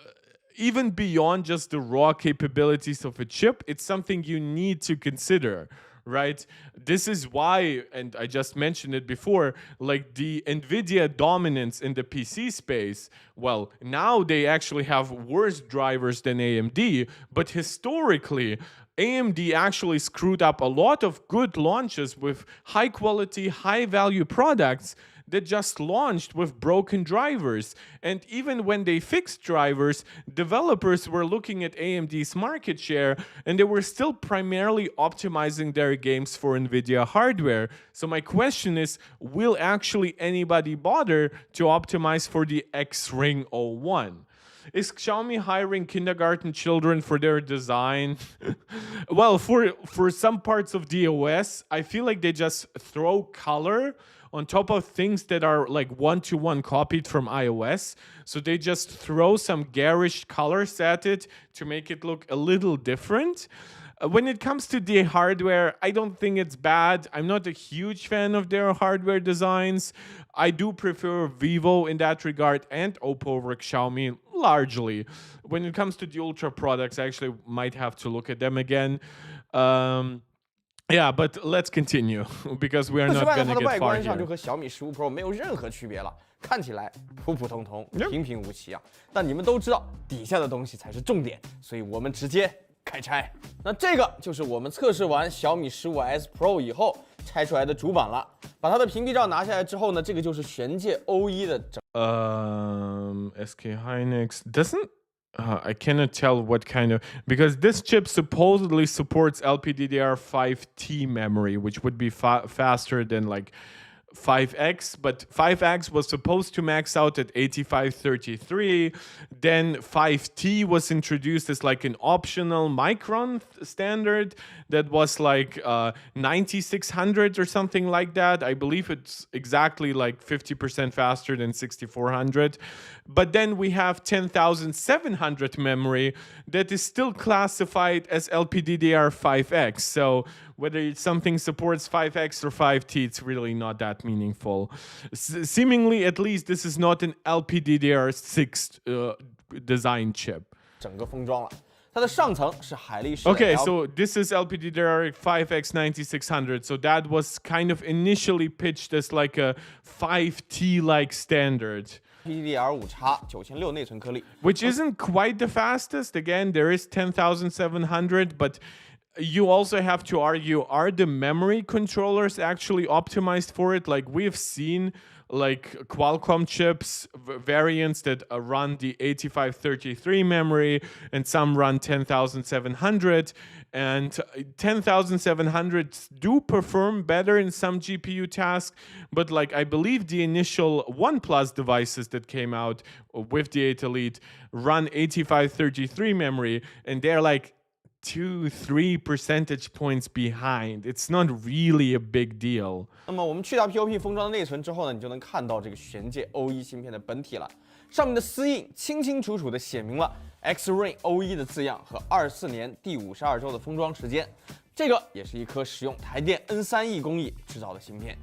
even beyond just the raw capabilities of a chip, it's something you need to consider, right? This is why, and I just mentioned it before, like the NVIDIA dominance in the PC space, well, now they actually have worse drivers than AMD, but historically, AMD actually screwed up a lot of good launches with high quality, high value products that just launched with broken drivers. And even when they fixed drivers, developers were looking at AMD's market share and they were still primarily optimizing their games for NVIDIA hardware. So my question is, will actually anybody bother to optimize for the Xring O1? Is Xiaomi hiring kindergarten children for their design? Well, for some parts of the OS, I feel like they just throw color on top of things that are like one-to-one copied from iOS. So they just throw some garish colors at it to make it look a little different. When it comes to the hardware, I don't think it's bad. I'm not a huge fan of their hardware designs. I do prefer Vivo in that regard and Oppo over Xiaomi largely. When it comes to the Ultra products, I actually might have to look at them again. Yeah, but let's continue because we are not 此外呢， going 它 to 的 get 外 far 观上就 here. 和小米15 Pro 没有任何区别了，看起来普普通通、平平无奇啊。但你们都知道，底下的东西才是重点，所以我们直接开拆。那这个就是我们测试完小米15S Pro 以后拆出来的主板了。把它的屏蔽罩拿下来之后呢，这个就是玄界 O1 的整。SK Hynix doesn't. I cannot tell what kind of, because this chip supposedly supports LPDDR5T memory, which would be faster than like 5X, but 5X was supposed to max out at 8533. Then 5T was introduced as like an optional Micron standard that was like 9600 or something like that. I believe it's exactly like 50% faster than 6400. But then we have 10700 memory that is still classified as LPDDR5X. So whether something supports 5X or 5T, it's really not that meaningful. Seemingly, at least, this is not an LPDDR6 design chip. 整个封装了。它的上层是海力士的 Okay, so this is LPDDR5X 9600. So that was kind of initially pitched as like a 5T-like standard. LPDDR5 叉9600内存颗粒 Which isn't quite the fastest. Again, there is 10700, but you also have to argue, are the memory controllers actually optimized for it? Like we've seen like Qualcomm chips variants that run the 8533 memory and some run 10700, and 10700 do perform better in some GPU tasks, but like I believe the initial OnePlus devices that came out with the 8 Elite run 8533 memory, and they're like 2-3 percentage points behind. It's not really a big deal. 那么我们去掉 POP 封装的内存之后呢，你就能看到这个玄界 O1 芯片的本体了。上面的丝印清清楚楚地写明了 Xring O1 的字样和24年第52周的封装时间。这个也是一颗使用台电 N3E 工艺制造的芯片。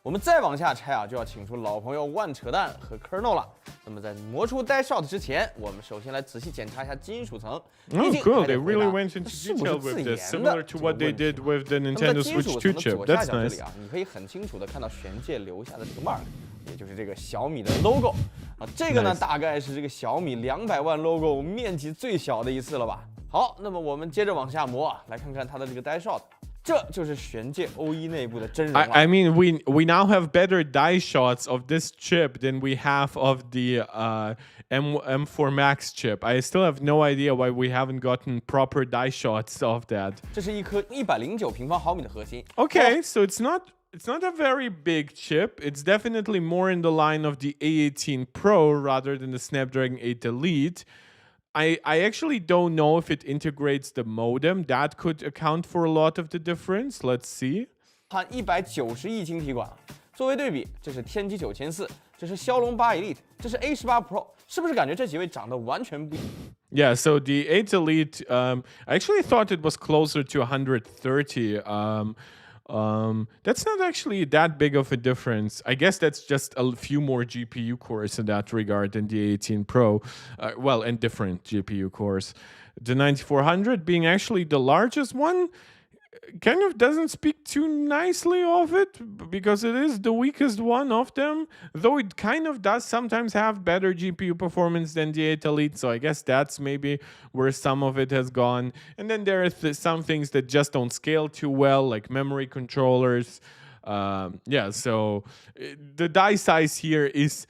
我们再往下拆啊，就要请出老朋友万扯淡和 Kernel 了。那么在磨出 die shot 之前，我们首先来仔细检查一下金属层。Oh, cool! They really went into detail with this, similar to what they did with the Nintendo Switch 2 chip. That's nice. 你可以很清楚的看到玄界留下的这个 mark， 也就是这个小米的 logo 啊。这个呢，大概是这个小米200万 logo 面积最小的一次了吧。好，那么我们接着往下磨啊，来看看它的这个 die shot。这就是玄界 O1 内部的真人了。I mean, we now have better die shots of this chip than we have of the M4 Max chip. I still have no idea why we haven't gotten proper die shots of that. 这是一颗109平方毫米的核心。Okay, so it's not a very big chip. It's definitely more in the line of the A18 Pro rather than the Snapdragon 8 Elite. I actually don't know if it integrates the modem. That could account for a lot of the difference. Let's see. 含190亿晶体管啊。作为对比，这是天玑9400，这是骁龙8 Elite， 这是 A18 Pro， 是不是感觉这几位长得完全不一样？ Yeah, so the 8 Elite, I actually thought it was closer to 130. That's not actually that big of a difference. I guess that's just a few more GPU cores in that regard than the 18 Pro. Well, and different GPU cores. The 9400 being actually the largest one kind of doesn't speak too nicely of it because it is the weakest one of them, though it kind of does sometimes have better GPU performance than the 8 Elite, so I guess that's maybe where some of it has gone. And then there are some things that just don't scale too well, like memory controllers. Yeah, so the die size here is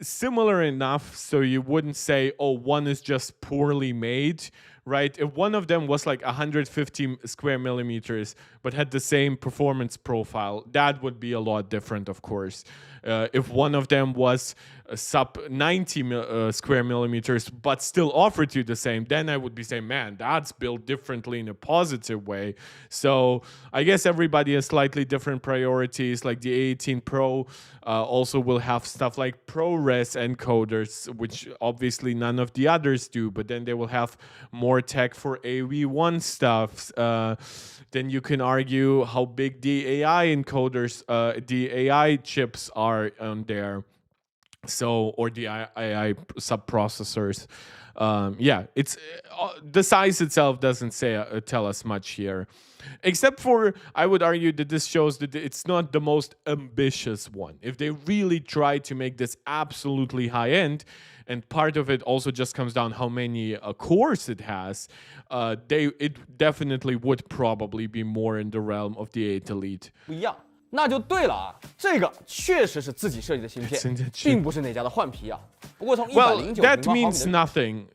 similar enough so you wouldn't say, oh, one is just poorly made, right? If one of them was like 150 square millimeters but had the same performance profile, that would be a lot different, of course. If one of them was sub 90 square millimeters but still offered you the same, then I would be saying, man, that's built differently in a positive way. So I guess everybody has slightly different priorities. Like the 18 Pro also will have stuff like ProRes encoders, which obviously none of the others do, but then they will have more tech for AV1 stuff. Then you can argue how big the AI encoders, the AI chips are on there. So, or the AI subprocessors. Yeah, it's the size itself doesn't say tell us much here, except for I would argue that this shows that it's not the most ambitious one. If they really try to make this absolutely high end, and part of it also just comes down how many cores it has, it definitely would probably be more in the realm of the 8 Elite. 不一样，那就对了啊，这个确实是自己设计的芯片，并不是哪家的换皮啊。不过从109 that means nothing.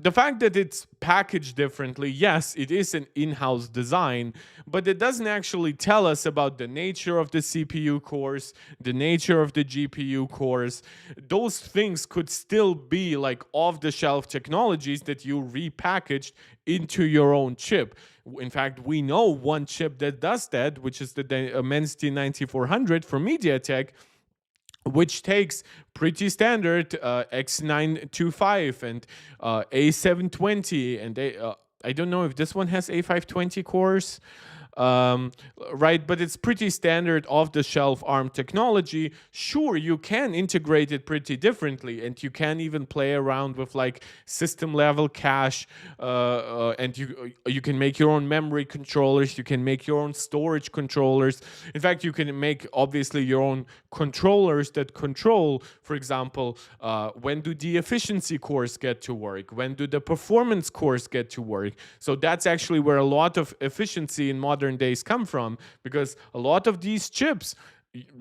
The fact that it's packaged differently, yes, it is an in-house design, but it doesn't actually tell us about the nature of the CPU cores, the nature of the GPU cores. Those things could still be like off-the-shelf technologies that you repackaged into your own chip. In fact, we know one chip that does that, which is the Dimensity 9400 from MediaTek, which takes pretty standard X925 and A720, and I don't know if this one has A520 cores. Right, but it's pretty standard off-the-shelf ARM technology. Sure, you can integrate it pretty differently, and you can even play around with like system-level cache, and you can make your own memory controllers. You can make your own storage controllers. In fact, you can make obviously your own controllers that control, for example, when do the efficiency cores get to work? When do the performance cores get to work? So that's actually where a lot of efficiency in modern days come from, because a lot of these chips,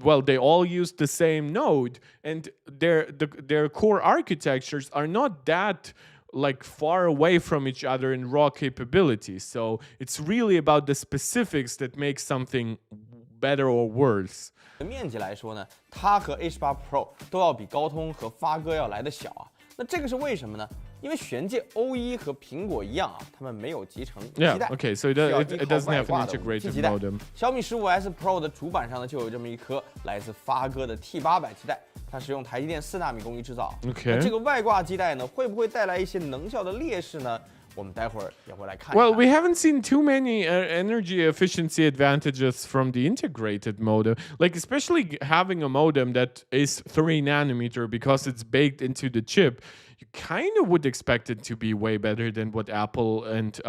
well, they all use the same node, and their core architectures are not that like far away from each other in raw capabilities. So it's really about the specifics that make something better or worse. 面积来说呢，它和 A18 Pro 都要比高通和发哥要来的小啊。那这个是为什么呢？因为玄界 O1 和苹果一样啊，它们没有集成基带。Yeah, okay, so it doesn't have an integrated modem. 小米15S Pro 的主板上呢，就有这么一颗来自发哥的 T800基带，它使用台积电4纳米工艺制造。Okay. 这个外挂基带呢，会不会带来一些能效的劣势呢？我们待会儿也会来看。Well, we haven't seen too many energy efficiency advantages from the integrated modem. Like, especially having a modem that is 3 nanometer because it's baked into the chip. You kind of would expect it to be way better than what Apple and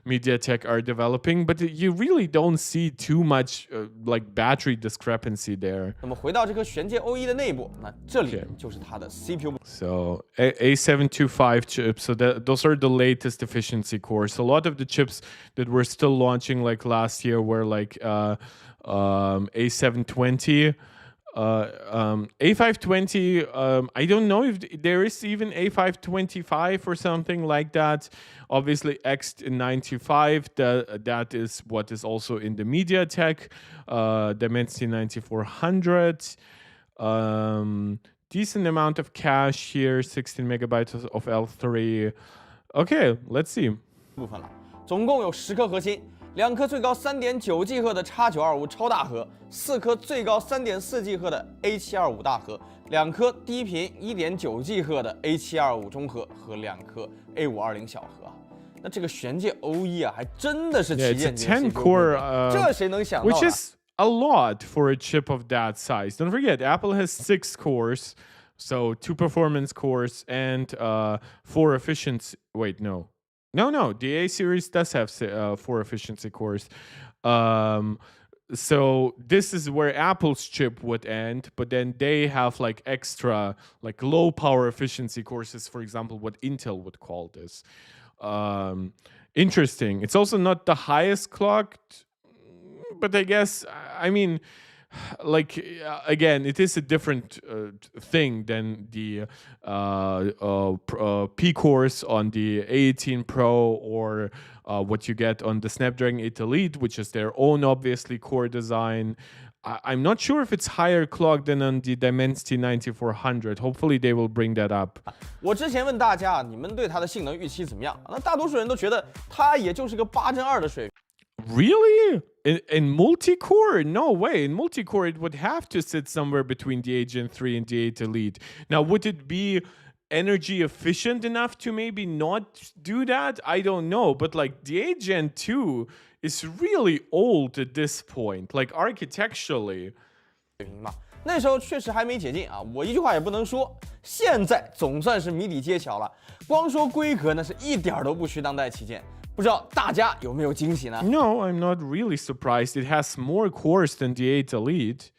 MediaTek are developing, but you really don't see too much like battery discrepancy there. 那么回到这颗玄界 O1 的内部，那这里就是它的 CPU。So A725 chips. So those are the latest efficiency cores. A lot of the chips that were still launching like last year were like A720. A520, I don't know if there is even A525 or something like that. Obviously, X95, that is what is also in the MediaTek, Dimensity 9400. Decent amount of cache here, 16 megabytes of L3. Okay, let's see. 部分了，总共有10颗核心。2颗最高 3.9G 赫的 X925 超大核，4颗最高 3.4G 赫的 A725 大核，2颗低频 1.9G 赫的 A725 中核和2颗 A520 小核。那这个玄界 O1 啊，还真的是旗舰级的 10-core, 这谁能想到 which is a lot for a chip of that size. Don't forget, Apple has 6 cores, so 2 performance cores and 4 efficiency. Wait, no, the A series does have 4 efficiency cores. So this is where Apple's chip would end, but then they have like extra, like low power efficiency cores, for example, what Intel would call this. Interesting. It's also not the highest clocked, but I guess, I mean, like again, it is a different thing than the P cores on the A18 Pro or what you get on the Snapdragon 8 Elite, which is their own obviously core design. I'm not sure if it's higher clock than on the Dimensity 9400. Hopefully they will bring that up. 我之前问大家，你们对它的性能预期怎么样？那大多数人都觉得它也就是个8+2的水平。 Really? In multi-core? No way. In multi-core, it would have to sit somewhere between the 8 Gen 3 and the 8 Elite. Now, would it be energy efficient enough to maybe not do that? I don't know. But like the 8 Gen 2 is really old at this point, like architecturally. 那时候确实还没解禁啊，我一句话也不能说。现在总算是谜底揭晓了，光说规格那是一点都不虚当代旗舰。不知道大家有没有惊喜呢 ？No, I'm not really surprised. It has more cores than the 8 Elite.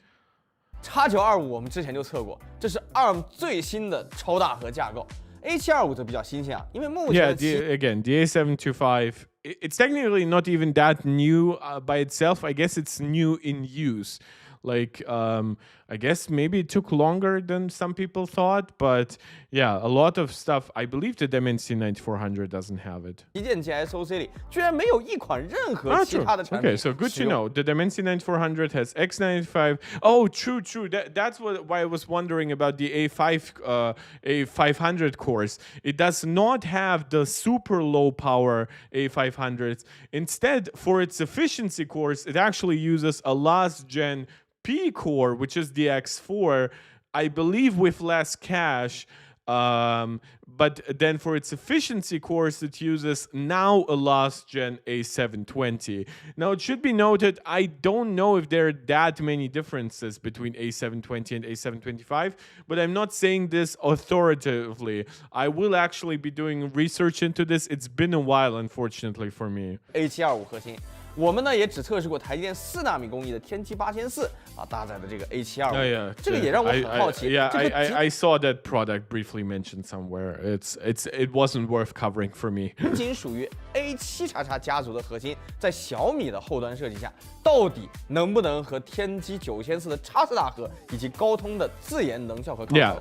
X925 我们之前就测过，这是 ARM 最新的超大核架构。A725 则比较新鲜啊，因为目前 again, the A725, it's technically not even that new by itself. I guess it's new in use. Like, I guess maybe it took longer than some people thought, but yeah, a lot of stuff. I believe the Dimensity 9400 doesn't have it. 旗舰级 SoC 里居然没有一款任何其他的产品。Okay, so good to know. The Dimensity 9400 has X95. Oh, true. That's why I was wondering about the A500 cores. It does not have the super low power A500s. Instead, for its efficiency cores, it actually uses a last gen P core, which is the X4, I believe with less cache. But then for its efficiency cores, it uses now a last gen A720. Now, it should be noted, I don't know if there are that many differences between A720 and A725, but I'm not saying this authoritatively. I will actually be doing research into this. It's been a while, unfortunately, for me. A725 核心。我们呢也只测试过台积电4纳米工艺的天玑84啊搭载的这个 A725，这个也让我很好奇。I saw that product briefly mentioned somewhere. It wasn't worth covering for me. 仅仅属于 A7XX 家族的核心，在小米的后端设计下，到底能不能和天玑9400的X4大核以及高通的自研能效和抗？Yeah.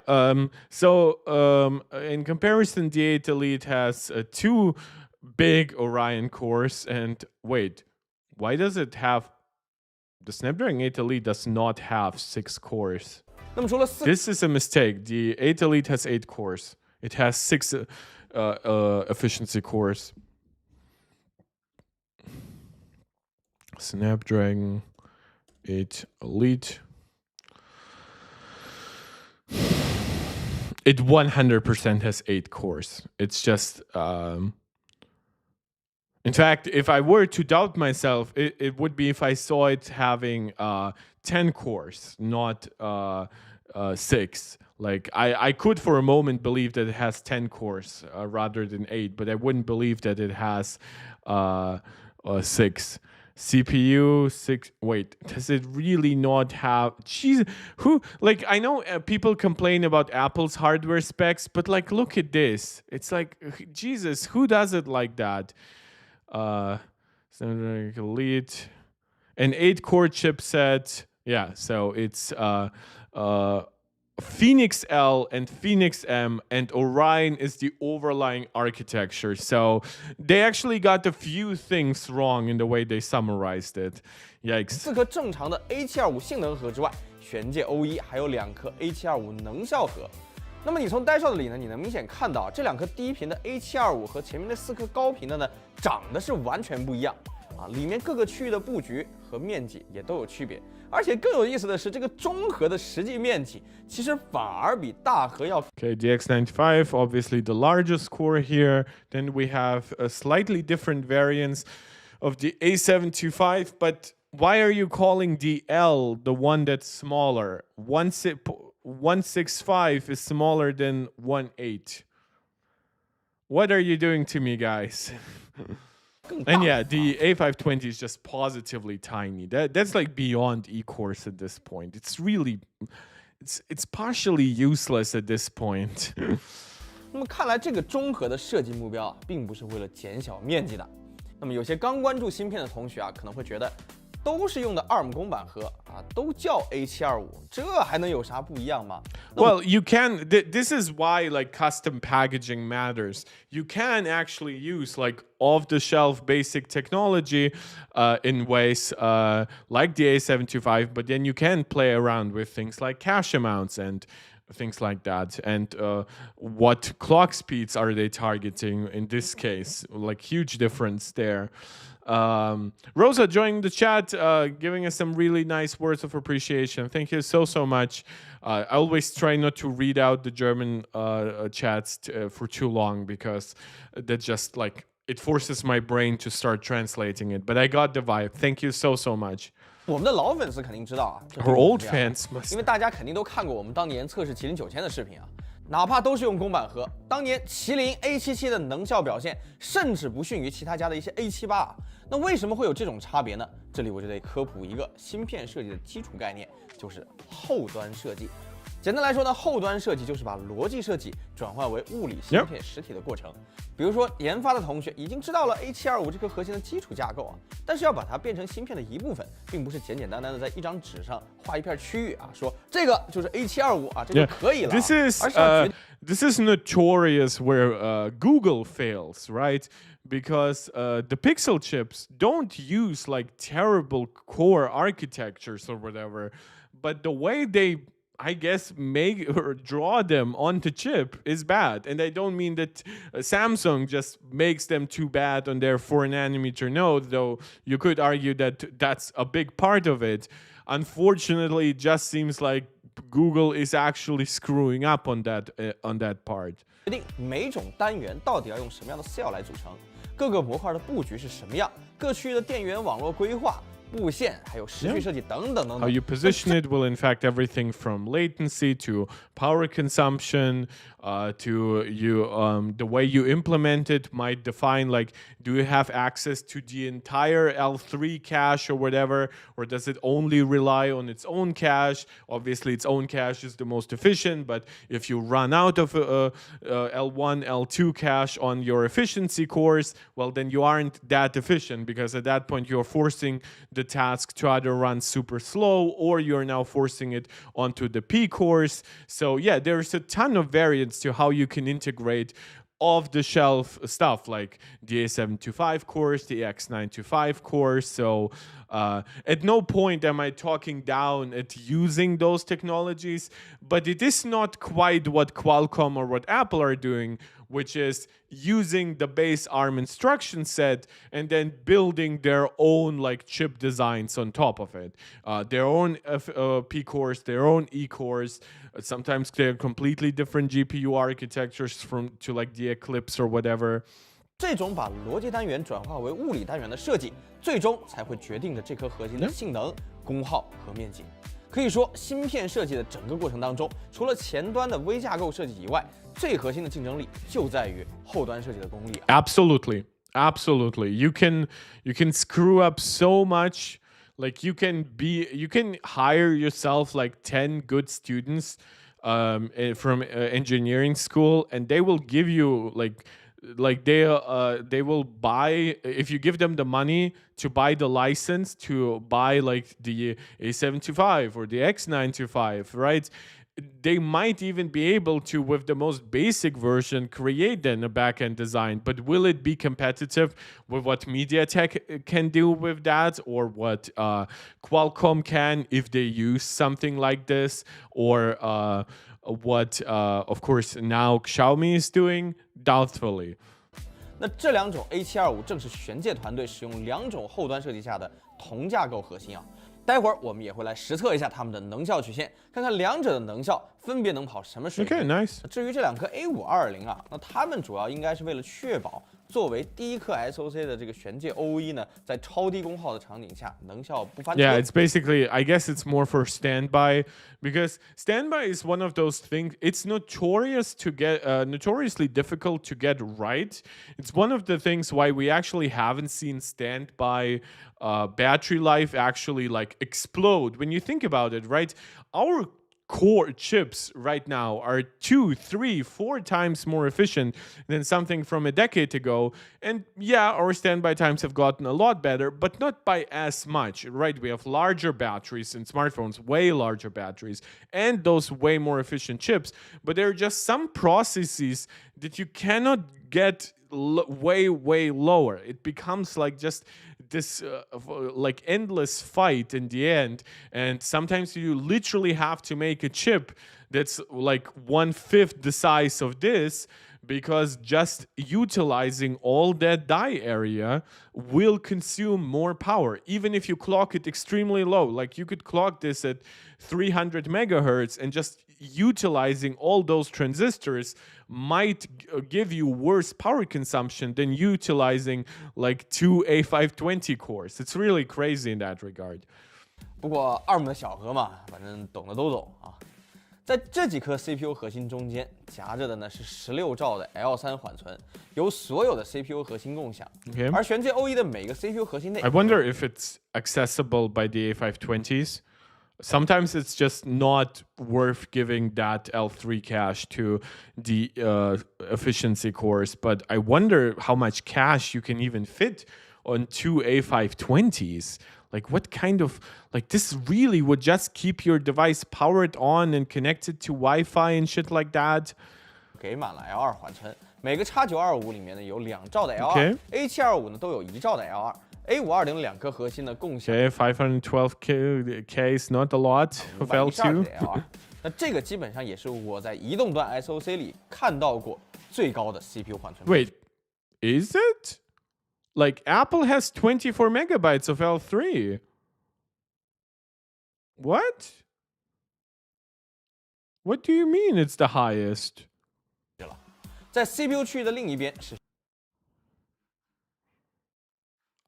So in comparison, the 8 Elite has 2 big Orion cores, and wait. Why does it have the Snapdragon 8 Elite does not have 6 cores? This is a mistake. The 8 Elite has 8 cores. It has 6 efficiency cores. Snapdragon 8 Elite. It 100% has 8 cores. It's just in fact, if I were to doubt myself, it would be if I saw it having 10 cores, not 6. Like, I could for a moment believe that it has 10 cores rather than 8, but I wouldn't believe that it has 6. CPU 6. Wait, does it really not have? Jeez, who? Like, I know people complain about Apple's hardware specs, but like, look at this. It's like, Jesus, who does it like that? Snapdragon Elite, an 8-core chipset. Yeah, so it's Phoenix L and Phoenix M, and Orion is the overlying architecture. So they actually got a few things wrong in the way they summarized it. Yikes. 4颗正常的 A725 性能核之外，玄界 O1 还有2颗 A725 能效核。那么你从呆哨的里呢，你能明显看到这2颗低频的 A725和前面那4颗高频的呢，长得是完全不一样。啊，里面各个区域的布局和面积也都有区别。而且更有意思的是，这个中核的实际面积其实反而比大核要。Okay, the X95, obviously the largest core here. Then we have a slightly different variants of the A725, but why are you calling the L the one that's smaller? 165 is smaller than 18. What are you doing to me, guys? And yeah, the A520 is just positively tiny. That's like beyond E-course at this point. It's really, it's partially useless at this point. 那么看来这个中核的设计目标啊，并不是为了减小面积的。那么有些刚关注芯片的同学啊，可能会觉得，都是用的 ARM 公版核啊，都叫 A725，这还能有啥不一样吗？ Well, you can. This is why like custom packaging matters. You can actually use like off-the-shelf basic technology in ways like the A725, but then you can play around with things like cache amounts and things like that. And what clock speeds are they targeting in this case? Like huge difference there. Rosa joining the chat, giving us some really nice words of appreciation. Thank you so much. I always try not to read out the German chats for too long because that just like it forces my brain to start translating it. But I got the vibe. Thank you so much. 我们的老粉丝肯定知道啊 Our old fans must. 因为大家肯定都看过我们当年测试麒麟9000的视频啊。哪怕都是用公版核，当年麒麟 A77的能效表现甚至不逊于其他家的一些 A78啊。那为什么会有这种差别呢？这里我就得科普一个芯片设计的基础概念，就是后端设计。简单来说呢，后端设计就是把逻辑设计转换为物理芯片实体的过程。比如说，研发的同学已经知道了 A725这颗核心的基础架构啊，但是要把它变成芯片的一部分，并不是简简单单的在一张纸上画一片区域啊，说这个就是 A725啊，这就可以了。This is notorious where Google fails, right? Because the Pixel chips don't use like terrible core architectures or whatever, but the way they I guess make or draw them onto chip is bad. And I don't mean that Samsung just makes them too bad on their 4nm node, though you could argue that that's a big part of it. Unfortunately, it just seems like Google is actually screwing up on that part. 决定每种单元到底要用什么样的 cell 来组成，各个模块的布局是什么样，各区域的电源网络规划。布线还有时序设计等等等等。How you position it will affect everything from latency to power consumption to the way you implement it might define like do you have access to the entire L3 cache or whatever, or does it only rely on its own cache? Obviously, its own cache is the most efficient, but if you run out of L1, L2 cache on your efficiency cores, well, then you aren't that efficient because at that point you're forcing the task to either run super slow or you're now forcing it onto the P cores. So yeah, there's a ton of variants to how you can integrate off-the-shelf stuff like the A725 cores, the X925 cores. So at no point am I talking down at using those technologies, but it is not quite what Qualcomm or what Apple are doing, which is using the base ARM instruction set and then building their own like chip designs on top of it. Their own P cores, their own E cores. Sometimes they're completely different GPU architectures to like the Eclipse or whatever. 这种把逻辑单元转化为物理单元的设计，最终才会决定着这颗核心的性能、功耗和面积。可以说，芯片设计的整个过程当中，除了前端的微架构设计以外，最核心的竞争力就在于后端设计的功力。Absolutely. You can screw up so much. Like you can hire yourself like 10 good students from engineering school, and they will give you like they will buy, if you give them the money to buy the license to buy like the A725 or the X925, right? They might even be able to, with the most basic version, create then a backend design. But will it be competitive with what MediaTek can do with that, or what Qualcomm can if they use something like this, or what, of course, now Xiaomi is doing? Doubtfully. 那这两种 A725正是玄界团队使用两种后端设计下的同架构核心啊。待会儿我们也会来实测一下它们的能效曲线，看看两者的能效分别能跑什么水平。Okay, nice. 至于这两颗 A520啊，那它们主要应该是为了确保作为第一颗 SoC 的这个玄界 OE 呢，在超低功耗的场景下能效不翻车。Yeah, it's basically, I guess it's more for standby, because standby is one of those things. It's notoriously difficult to get right. It's one of the things why we actually haven't seen standby battery life actually like explode. When you think about it, right? Our core chips right now are 2, 3, 4 times more efficient than something from a decade ago. And yeah, our standby times have gotten a lot better, but not by as much, right? We have larger batteries in smartphones, way larger batteries, and those way more efficient chips. But there are just some processes that you cannot get way lower. It becomes like just this like endless fight in the end, and sometimes you literally have to make a chip that's like 1/5 the size of this, because just utilizing all that die area will consume more power, even if you clock it extremely low. Like you could clock this at 300 megahertz, and just utilizing all those transistors might give you worse power consumption than utilizing like 2 A520 cores. It's really crazy in that regard. 不过ARM的小核嘛，反正懂的都懂啊。在这几颗 CPU 核心中间夹着的呢是16兆的 L3 缓存，由所有的 CPU 核心共享。Okay. 而玄界 OE 的每个 CPU 核心内 I wonder if it's accessible by the A520s. Sometimes it's just not worth giving that L3 cache to the efficiency cores, but I wonder how much cache you can even fit on 2 A520s. Like what kind of, like this really would just keep your device powered on and connected to Wi-Fi and shit like that? 给满了 L2 缓存，每个 X925里面呢有2兆的 L2，A725 呢都有1兆的 L2。A520两颗核心呢共享 512K is not a lot of L2. 那这个基本上也是我在移动端 SoC 里看到过最高的 CPU 缓存。Wait, is it? Like Apple has 24 megabytes of L3. What? What do you mean it's the highest? 在 CPU 区域的另一边是。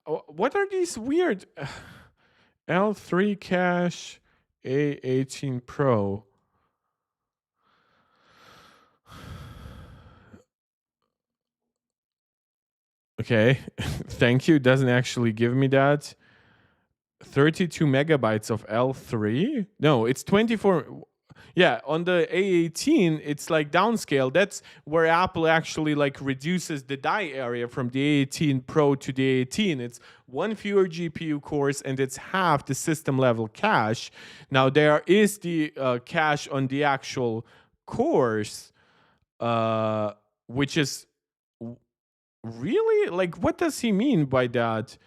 What are these weird L3 cache A18 Pro? Okay, thank you. Doesn't actually give me that. 32 megabytes of L3? No, it's 24. Yeah, on the A18, it's like downscale. That's where Apple actually like reduces the die area from the A18 Pro to the A18. It's one fewer GPU cores and it's half the system level cache. Now there is the cache on the actual cores, which is really like, what does he mean by that?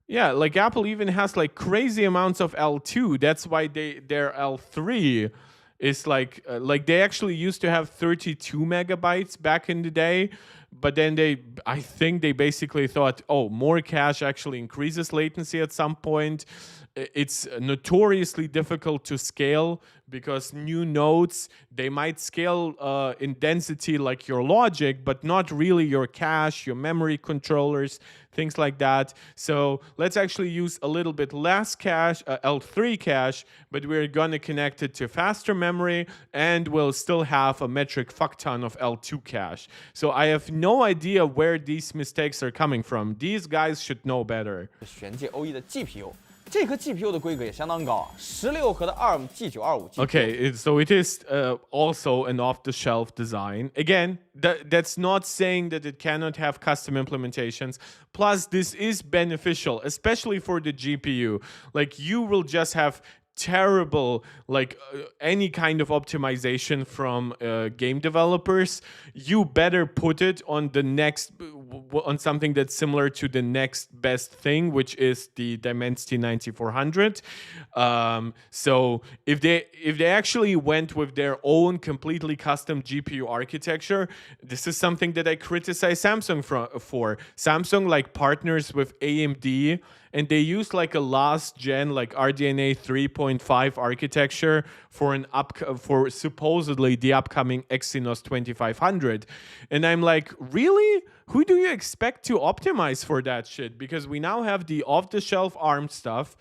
Yeah, like Apple even has like crazy amounts of L2. That's why their L3 is like they actually used to have 32 megabytes back in the day, but then I think they basically thought, oh, more cache actually increases latency at some point. It's notoriously difficult to scale because new nodes, they might scale in density like your logic, but not really your cache, your memory controllers, things like that. So let's actually use a little bit less cache, L3 cache, but we're going to connect it to faster memory, and we'll still have a metric fuck ton of L2 cache. So I have no idea where these mistakes are coming from. These guys should know better. 玄界 OE 的 GPU。这颗 GPU 的规格也相当高啊，16核的 ARM G925 GPU。 Okay, so it is also an off-the-shelf design. Again, that's not saying that it cannot have custom implementations. Plus, this is beneficial, especially for the GPU. Like, you will just have terrible any kind of optimization from game developers. You better put it on the next on something that's similar to the next best thing, which is the Dimensity 9400. So if they actually went with their own completely custom GPU architecture, this is something that I criticize Samsung for. Samsung like partners with AMD, and they use like a last gen like RDNA 3.5 architecture for supposedly the upcoming Exynos 2500. And I'm like, really? Who do you expect to optimize for that shit? Because we now have the off-the-shelf ARM stuff.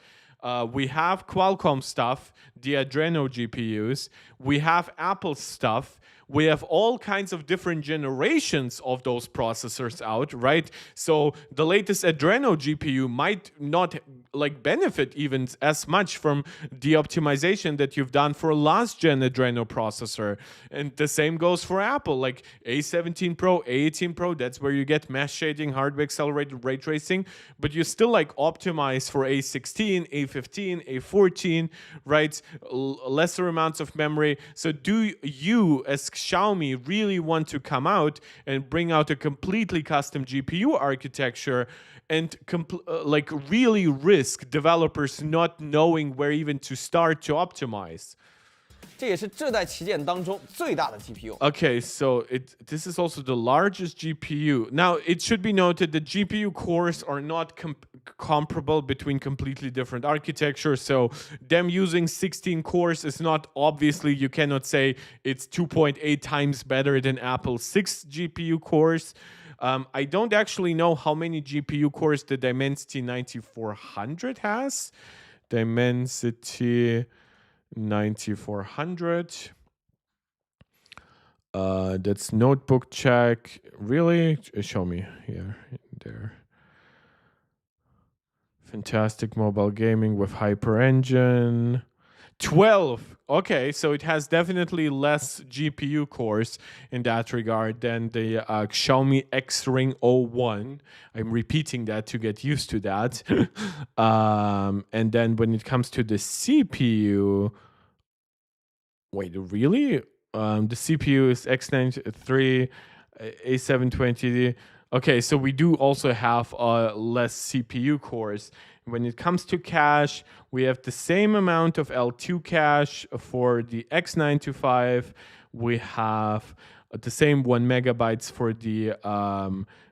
We have Qualcomm stuff, the Adreno GPUs. We have Apple stuff. We have all kinds of different generations of those processors out, right? So the latest Adreno GPU might not like benefit even as much from the optimization that you've done for a last gen Adreno processor. And the same goes for Apple, like A17 Pro, A18 Pro, that's where you get mesh shading, hardware accelerated ray tracing, but you still like optimize for A16, A15, A14, right? Lesser amounts of memory. So do you as Xiaomi really want to come out and bring out a completely custom GPU architecture and like really risk developers not knowing where even to start to optimize? 这也是这代旗舰当中最大的 GPU. Okay, so this is also the largest GPU. Now, it should be noted that GPU cores are not comparable between completely different architectures. So them using 16 cores is not, obviously, you cannot say it's 2.8 times better than Apple's 6 GPU cores. I don't actually know how many GPU cores the Dimensity 9400 has. Dimensity 9400. That's notebook check. Really? Show me here, there. Fantastic mobile gaming with Hyper Engine. 12. Okay, so it has definitely less GPU cores in that regard than the Xiaomi Xring O1. I'm repeating that to get used to that. And then when it comes to the CPU, wait, really? The CPU is X93, A720. Okay, so we do also have less CPU cores. When it comes to cache, we have the same amount of L2 cache for the X925. We have the same 1 megabytes for the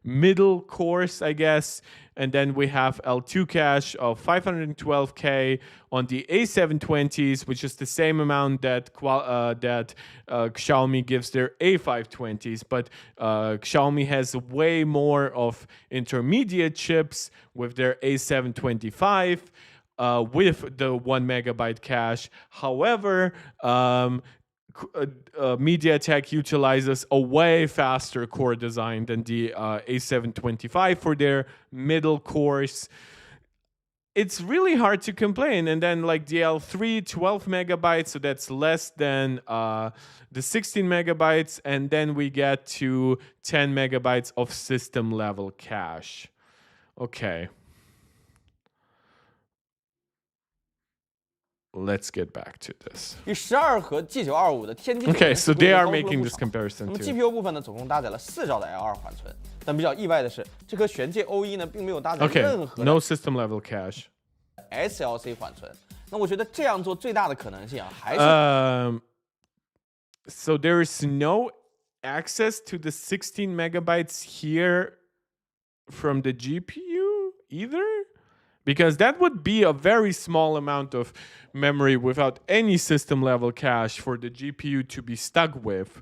middle cores, I guess. And then we have L2 cache of 512K on the A720s, which is the same amount that Xiaomi gives their A520s. But Xiaomi has way more of intermediate chips with their A725 with the 1 megabyte cache. However, MediaTek utilizes a way faster core design than the A725 for their middle cores. It's really hard to complain. And then like the L3, 12 megabytes, so that's less than the 16 megabytes. And then we get to 10 megabytes of system level cache. Okay. Let's get back to this. 与12核 G925 的天玑Okay, so they are making this comparison 那么 too. GPU 部分呢，总共搭载了4兆的 L2 缓存。但比较意外的是，这颗玄界 O1 呢，并没有搭载 Okay, 任何 no system level cache. SLC 缓存。那我觉得这样做最大的可能性啊，还是 So there is no access to the 16 megabytes here from the GPU either? Because that would be a very small amount of memory without any system level cache for the GPU to be stuck with.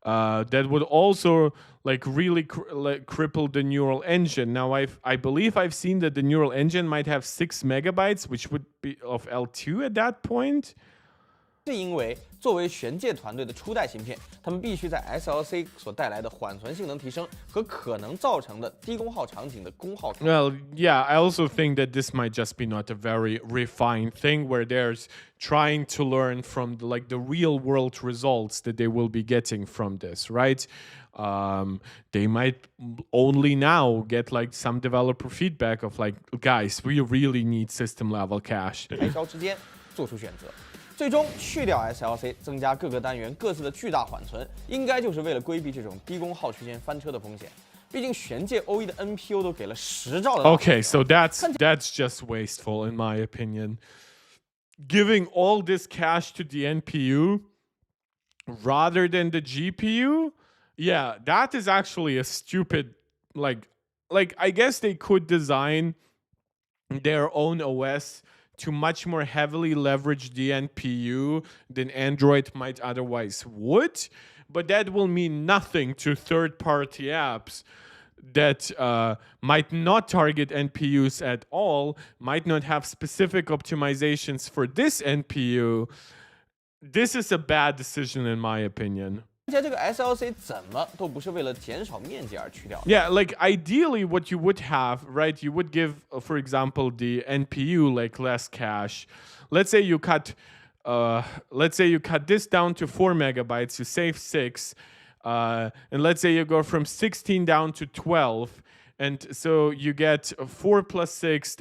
That would also like really cripple the neural engine. Now I believe I've seen that the neural engine might have 6 megabytes, which would be of L2 at that point. 是因为作为玄界团队的初代芯片，他们必须在 SLC 所带来的缓存性能提升和可能造成的低功耗场景的功耗。Well, yeah, I also think that this might just be not a very refined thing where there's trying to learn from the real world results that they will be getting from this, right? They might only now get like some developer feedback of like, guys, we really need system level cache. 开销之间做出选择。最终去掉 SLC， 增加各个单元各自的巨大缓存，应该就是为了规避这种低功耗区间翻车的风险。毕竟玄界 O1 的 NPU 都给了10兆的。Okay, so that's just wasteful in my opinion. Giving all this cash to the NPU rather than the GPU, yeah, that is actually a stupid like I guess they could design their own OS to much more heavily leverage the NPU than Android might otherwise would, but that will mean nothing to third-party apps that might not target NPUs at all, might not have specific optimizations for this NPU. This is a bad decision in my opinion. 而且这个 SLC 怎么都不是为了减少面积而去掉的。Yeah, like ideally what you would have, right? You would give, for example, the NPU like less cache. Let's say you cut this down to 4 megabytes, you save 6, and let's say you go from 16 down to 12. And so you get 4 plus 6,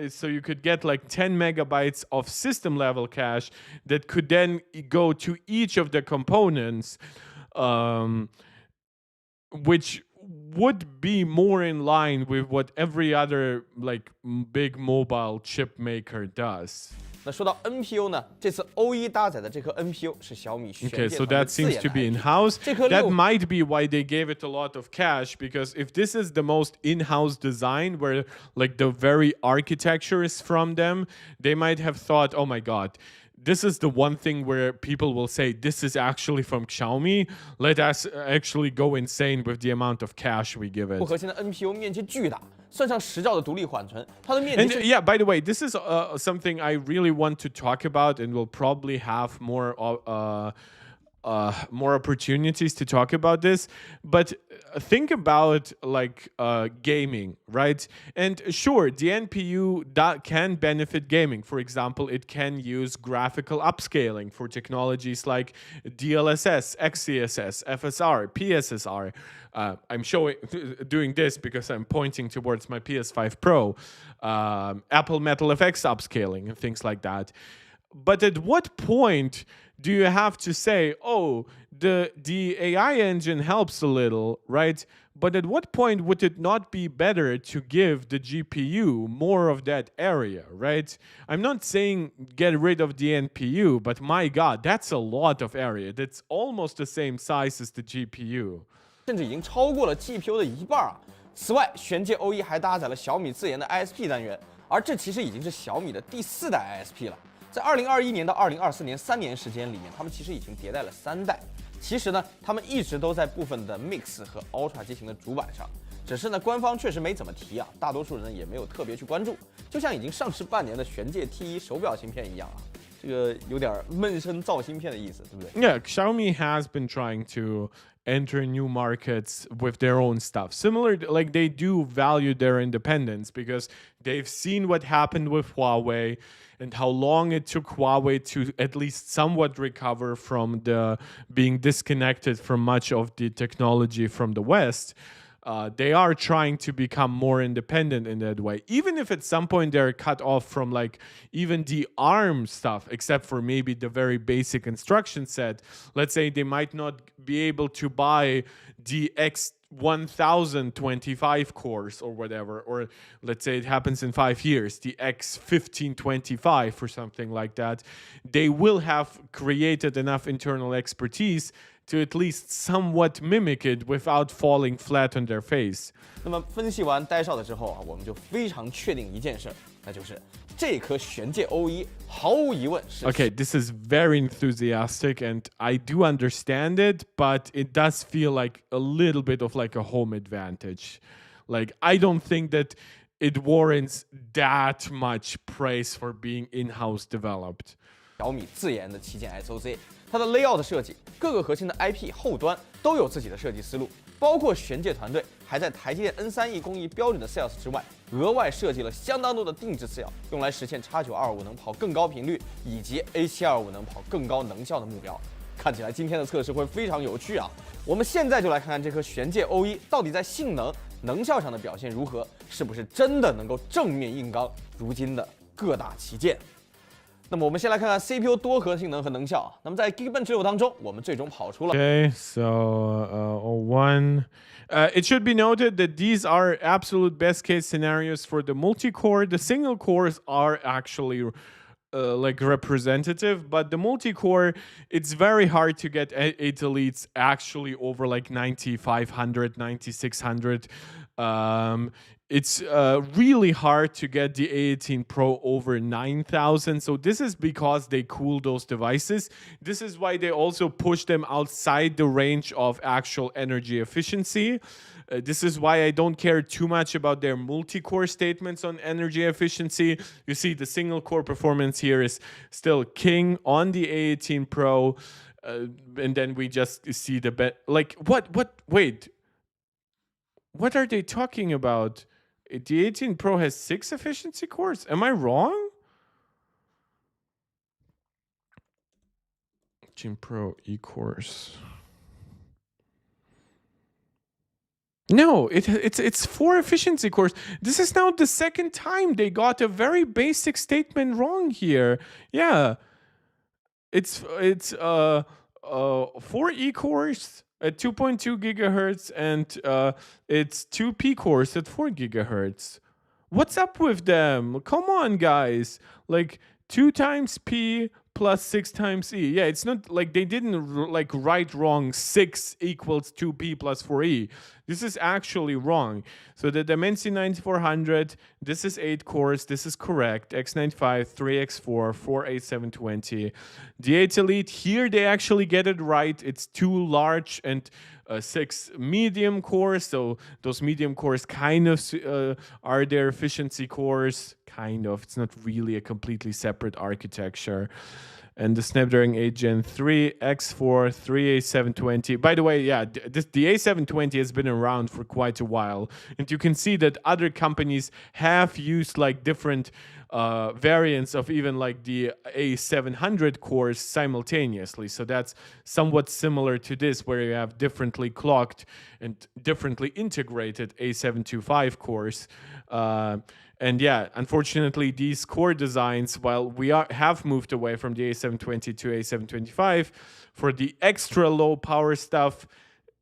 so you could get like 10 megabytes of system level cache that could then go to each of the components, which would be more in line with what every other like big mobile chip maker does. 那说到 NPU 呢，这次 O1 搭载的这颗 NPU 是小米玄界 Okay, so that seems to be in-house. That might be why they gave it a lot of cash, because if this is the most in-house design where like the very architecture is from them, they might have thought, oh my god, this is the one thing where people will say this is actually from Xiaomi. Let us actually go insane with the amount of cash we give it. 不核心的 NPU 面积巨大，算上10兆的独立缓存，它的面积 And yeah, by the way, this is something I really want to talk about, and we'll probably have more opportunities to talk about this. But think about like gaming, right? And sure, the NPU can benefit gaming. For example, it can use graphical upscaling for technologies like DLSS, XeSS, FSR, PSSR. I'm doing this because I'm pointing towards my PS5 Pro, Apple Metal FX upscaling and things like that. But at what point do you have to say, oh, the AI engine helps a little, right? But at what point would it not be better to give the GPU more of that area, right? I'm not saying get rid of the NPU, but my God, that's a lot of area. That's almost the same size as the GPU. 甚至已经超过了 GPU 的一半啊！此外，玄界 O1 还搭载了小米自研的 ISP 单元，而这其实已经是小米的第4代 ISP 了。在2021年到2024年3年时间里面，他们其实已经迭代了3代。其实呢，他们一直都在部分的 Mix 和 Ultra 机型的主板上，只是呢，官方确实没怎么提啊，大多数人也没有特别去关注。就像已经上市半年的玄界 T1 手表芯片一样啊，这个有点闷声造芯片的意思，对不对 Yeah, Xiaomi has been trying to enter new markets with their own stuff. Similar, like they do value their independence because they've seen what happened with Huawei and how long it took Huawei to at least somewhat recover from the being disconnected from much of the technology from the West. They are trying to become more independent in that way, even if at some point they're cut off from like even the ARM stuff, except for maybe the very basic instruction set. Let's say they might not be able to buy the X1025 cores or whatever, or let's say it happens in 5 years, the X1525 or something like that. They will have created enough internal expertise to at least somewhat mimic it without falling flat on their face. 那么分析完呆少的之后啊，我们就非常确定一件事，那就是这颗玄界 O1 毫无疑问是。Okay, this is very enthusiastic, and I do understand it, but it does feel like a little bit of like a home advantage. Like I don't think that it warrants that much praise for being in-house developed. 小米自研的旗舰 SoC， 它的 layout 设计，各个核心的 IP 后端都有自己的设计思路，包括玄界团队还在台积电 N3E 工艺标准的 cells 之外，额外设计了相当多的定制 cell， 用来实现 X925能跑更高频率以及 A725能跑更高能效的目标。看起来今天的测试会非常有趣啊！我们现在就来看看这颗玄界 O1 到底在性能、能效上的表现如何，是不是真的能够正面硬刚如今的各大旗舰。那么我们先来看看 CPU 多核性能和能效。那么在 Geekbench 6当中，我们最终跑出了。Okay, so O1. It should be noted that these are absolute best case scenarios for the multi-core. The single cores are actually like representative, but the multi-core, it's very hard to get 8 elites actually over like 9500, 9600. It's really hard to get the A18 Pro over 9000. So this is because they cool those devices. This is why they also push them outside the range of actual energy efficiency. This is why I don't care too much about their multi-core statements on energy efficiency. You see the single core performance here is still king on the A18 Pro. And then we just see the like wait. What are they talking about? The 18 Pro has 6 efficiency cores. Am I wrong? 18 Pro E-cores. No, it's 4 efficiency cores. This is now the second time they got a very basic statement wrong here. Yeah. It's 4 E-cores at 2.2 gigahertz, and it's 2 P cores at 4 gigahertz. What's up with them? Come on, guys. Like 2 times P plus 6 times E. Yeah, it's not like they didn't like write wrong 6 equals 2P plus 4E. This is actually wrong. So the Dimensity 9400, this is 8 cores, this is correct. X95, 3X4, 48720. The 8 Elite, here they actually get it right. It's 2 large and 6 medium cores. So those medium cores kind of are their efficiency cores. Kind of. It's not really a completely separate architecture. And the Snapdragon 8 Gen 3, X4, 3A720. By the way, yeah, the A720 has been around for quite a while. And you can see that other companies have used like different variants of even like the A700 cores simultaneously. So that's somewhat similar to this, where you have differently clocked and differently integrated A725 cores. And yeah, unfortunately, these core designs, while we have moved away from the A720 to A725, for the extra low power stuff,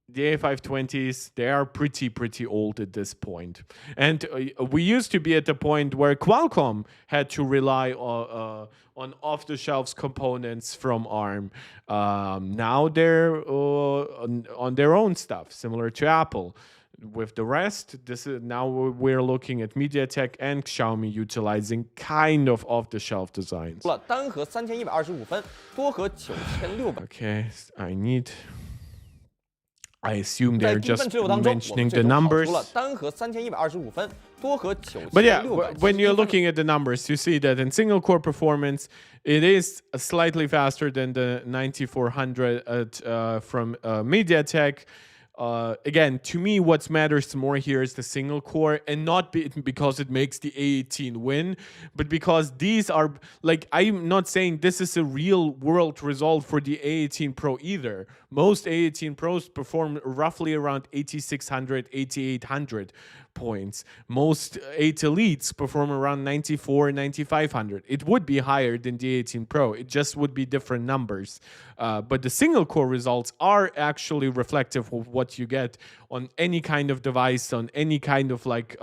the A520s, they are pretty old at this point. And we used to be at the point where Qualcomm had to rely on off-the-shelf components from ARM. Now they're on their own stuff, similar to Apple. With the rest, this is now we're looking at MediaTek and Xiaomi utilizing kind of off-the-shelf designs. 单核3125分，多核9600。Okay, I assume they're just mentioning the numbers. 单核3125分，多核9600。But yeah, when you're looking at the numbers, you see that in single core performance, it is slightly faster than the 9400 from MediaTek. Again, to me, what matters more here is the single core, and not because it makes the A18 win, but because these are, like, I'm not saying this is a real world result for the A18 Pro either. Most A18 Pros perform roughly around 8600, 8800 points. Most 8 Elites perform around 94, 9500. It would be higher than the 18 Pro. It just would be different numbers. But the single core results are actually reflective of what you get on any kind of device, on any kind of like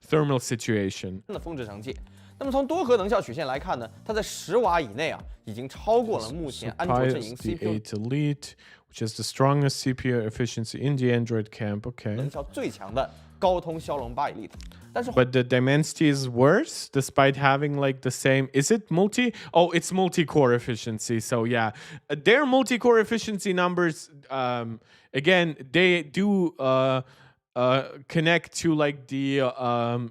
thermal situation. 峰值成绩。那么从多核能效曲线来看呢，它在10瓦以内啊，已经超过了目前安卓阵营 CPU 8 Elite, which is the strongest CPU efficiency in the Android camp. Okay. 能效最强的高通骁龙8 Elite。But the Dimensity is worse, despite having like the same. Is it multi? Oh, it's multi-core efficiency. So yeah, their multi-core efficiency numbers. Again, they do connect to like the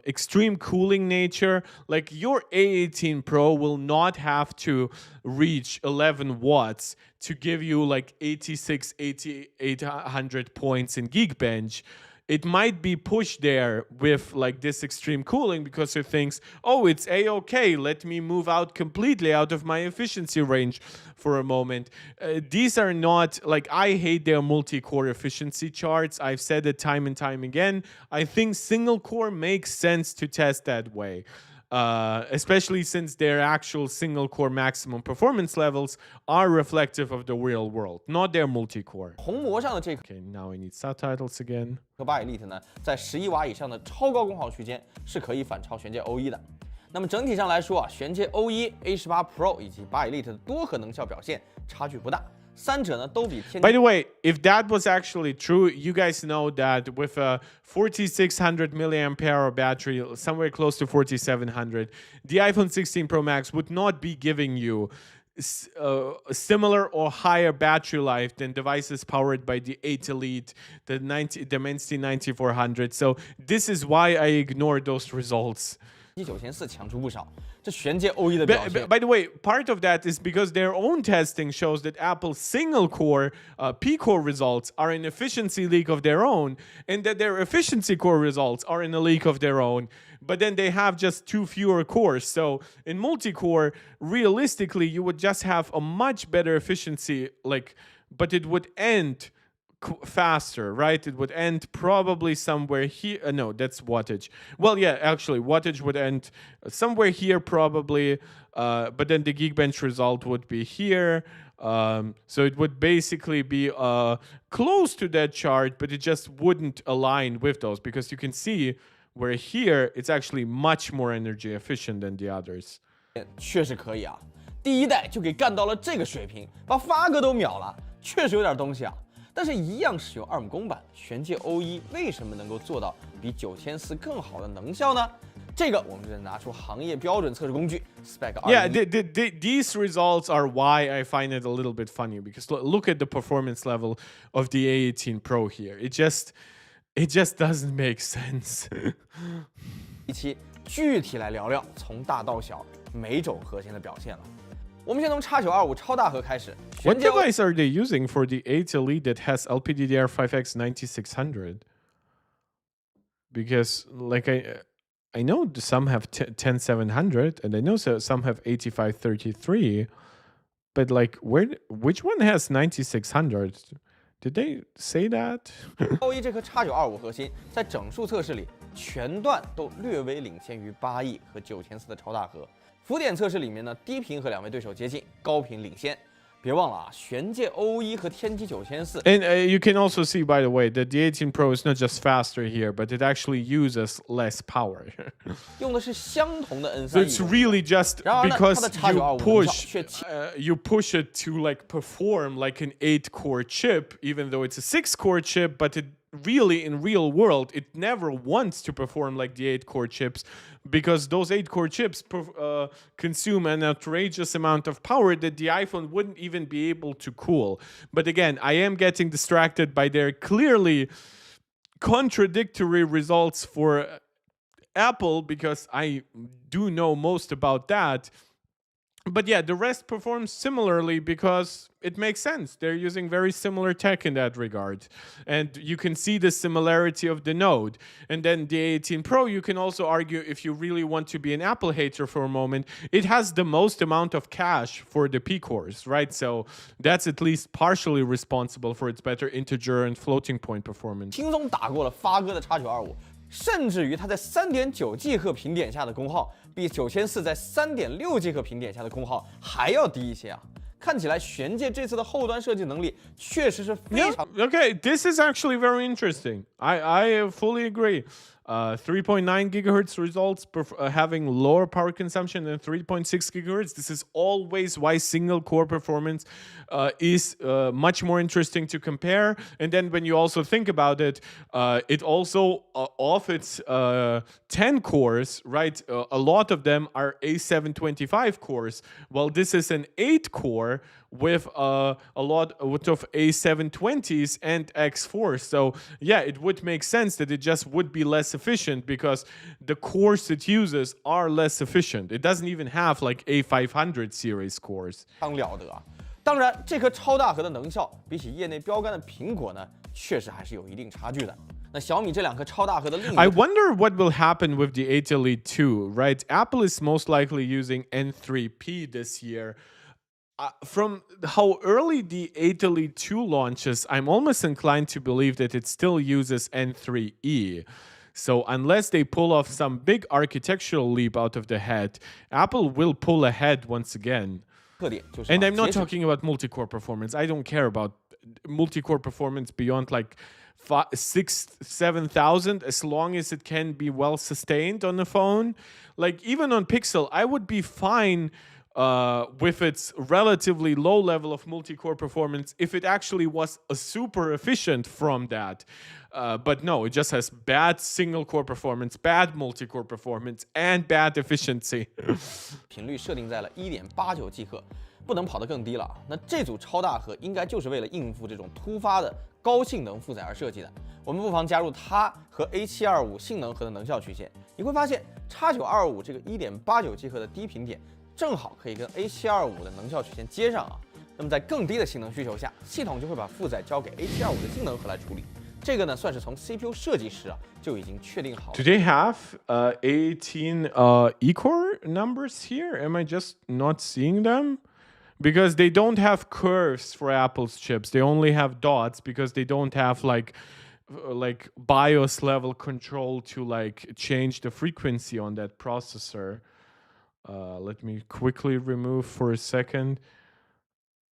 extreme cooling nature. Like your A18 Pro will not have to reach 11 watts to give you like 86, 8800 points in Geekbench. It might be pushed there with like this extreme cooling because it thinks, oh, it's A-okay, let me move out completely out of my efficiency range for a moment. These are not, like, I hate their multi-core efficiency charts. I've said it time and time again. I think single core makes sense to test that way. especially since their actual single-core maximum performance levels are reflective of the real world, not their multi-core. 红魔上的这颗 Okay, now I need subtitles again. 8 Elite 呢，在11瓦以上的超高功耗区间是可以反超玄界 O1 的。那么整体上来说啊，玄界 O1、A18 Pro 以及8 Elite 的多核能效表现差距不大。 三者呢都比天。 By the way, if that was actually true, you guys know that with a 4600 milliampere hour battery, somewhere close to 4700, the iPhone 16 Pro Max would not be giving you similar or higher battery life than devices powered by the 8 Elite, the Dimensity 9400. So this is why I ignored those results. 9004强出不少，这玄界 O1 的表现。 By the way, part of that is because their own testing shows that Apple's single-core P-core results are an efficiency leak of their own, and that their efficiency core results are in a leak of their own. But then they have just 2 fewer cores. So in multi-core, realistically, you would just have a much better efficiency, but it would end faster, right? It would end probably somewhere here. No, that's wattage. Well, yeah, actually, wattage would end somewhere here probably, but then the Geekbench result would be here. So it would basically be close to that chart, but it just wouldn't align with those because you can see where here it's actually much more energy efficient than the others. 确实可以啊，第一代就给干到了这个水平，把发哥都秒了，确实有点东西啊。 但是，一样使用ARM 公版，玄界 O1为什么能够做到比9400更好的能效呢？这个我们就得拿出行业标准测试工具 Spec 2. Yeah, these results are why I find it a little bit funny because look at the performance level of the A18 Pro here. It just doesn't make sense. 一期具体来聊聊从大到小每种核心的表现了。 我们先从 X925 超大核开始。 What device are they using for the 8 Elite that has LPDDR5X 9600? Because I know some have 10700 and I know some have 8533, but which one has 9600? Did they say that? O1 这颗 X925 核心在整数测试里全段都略微领先于8亿和9400的超大核。 浮点测试里面呢，低频和2位对手接近，高频领先。别忘了啊，玄界 O1 和天玑9400。And you can also see, by the way, that the 18 Pro is not just faster here, but it actually uses less power. 用的是相同的 N3。So it's really just because you push it to perform like an 8-core chip, even though it's a 6-core chip, but it really in real world it never wants to perform like the 8-core chips because those 8-core chips consume an outrageous amount of power that the iPhone wouldn't even be able to cool. But again, I am getting distracted by their clearly contradictory results for Apple because I do know most about that. But yeah, the rest performs similarly because it makes sense. They're using very similar tech in that regard. And you can see the similarity of the node. And then the 18 Pro, you can also argue, if you really want to be an Apple hater for a moment, it has the most amount of cache for the P-cores, right? So that's at least partially responsible for its better integer and floating point performance. 轻松打过了发哥的 X925。 甚至于它在3.9 G 赫频点下的功耗，比9400在3.6 G 赫频点下的功耗还要低一些啊！看起来玄界这次的后端设计能力确实是非常。Okay, this is actually very interesting. I fully agree. 3.9 gigahertz results having lower power consumption than 3.6 gigahertz. This is always why single core performance is much more interesting to compare. And then when you also think about it, it also of its 10 cores, right? A lot of them are A725 cores. Well, this is an 8 core with a lot of A720s and X4. So yeah, it would make sense that it just would be less efficient because the cores it uses are less efficient. It doesn't even have like A500 series cores. 当了得啊！当然，这颗超大核的能效比起业内标杆的苹果呢，确实还是有一定差距的。那小米这两颗超大核的另一 I wonder what will happen with the 8 Elite 2, right? Apple is most likely using N3P this year. From how early the 8 Elite 2 launches, I'm almost inclined to believe that it still uses N3E. So unless they pull off some big architectural leap out of the hat, Apple will pull ahead once again. And I'm not talking about multi-core performance. I don't care about multi-core performance beyond like 6,000-7,000, as long as it can be well sustained on the phone. Like even on Pixel, I would be fine with its relatively low level of multi-core performance if it actually was a super efficient from that. But no, it just has bad single-core performance, bad multi-core performance, and bad efficiency. 频率设定在了 1.89 G 赫，不能跑得更低了。那这组超大核应该就是为了应付这种突发的高性能负载而设计的。我们不妨加入它和 A725 性能核的能效曲线，你会发现 X925 这个 1.89 G 赫的低频点正好可以跟 A725 的能效曲线接上啊。那么在更低的性能需求下，系统就会把负载交给 A725 的性能核来处理。这个呢，算是从 CPU 设计师就已经确定好了。Do they have A18 E-core numbers here? Am I just not seeing them? Because they don't have curves for Apple's chips. They only have dots because they don't have like BIOS level control to like change the frequency on that processor. Let me quickly remove for a second.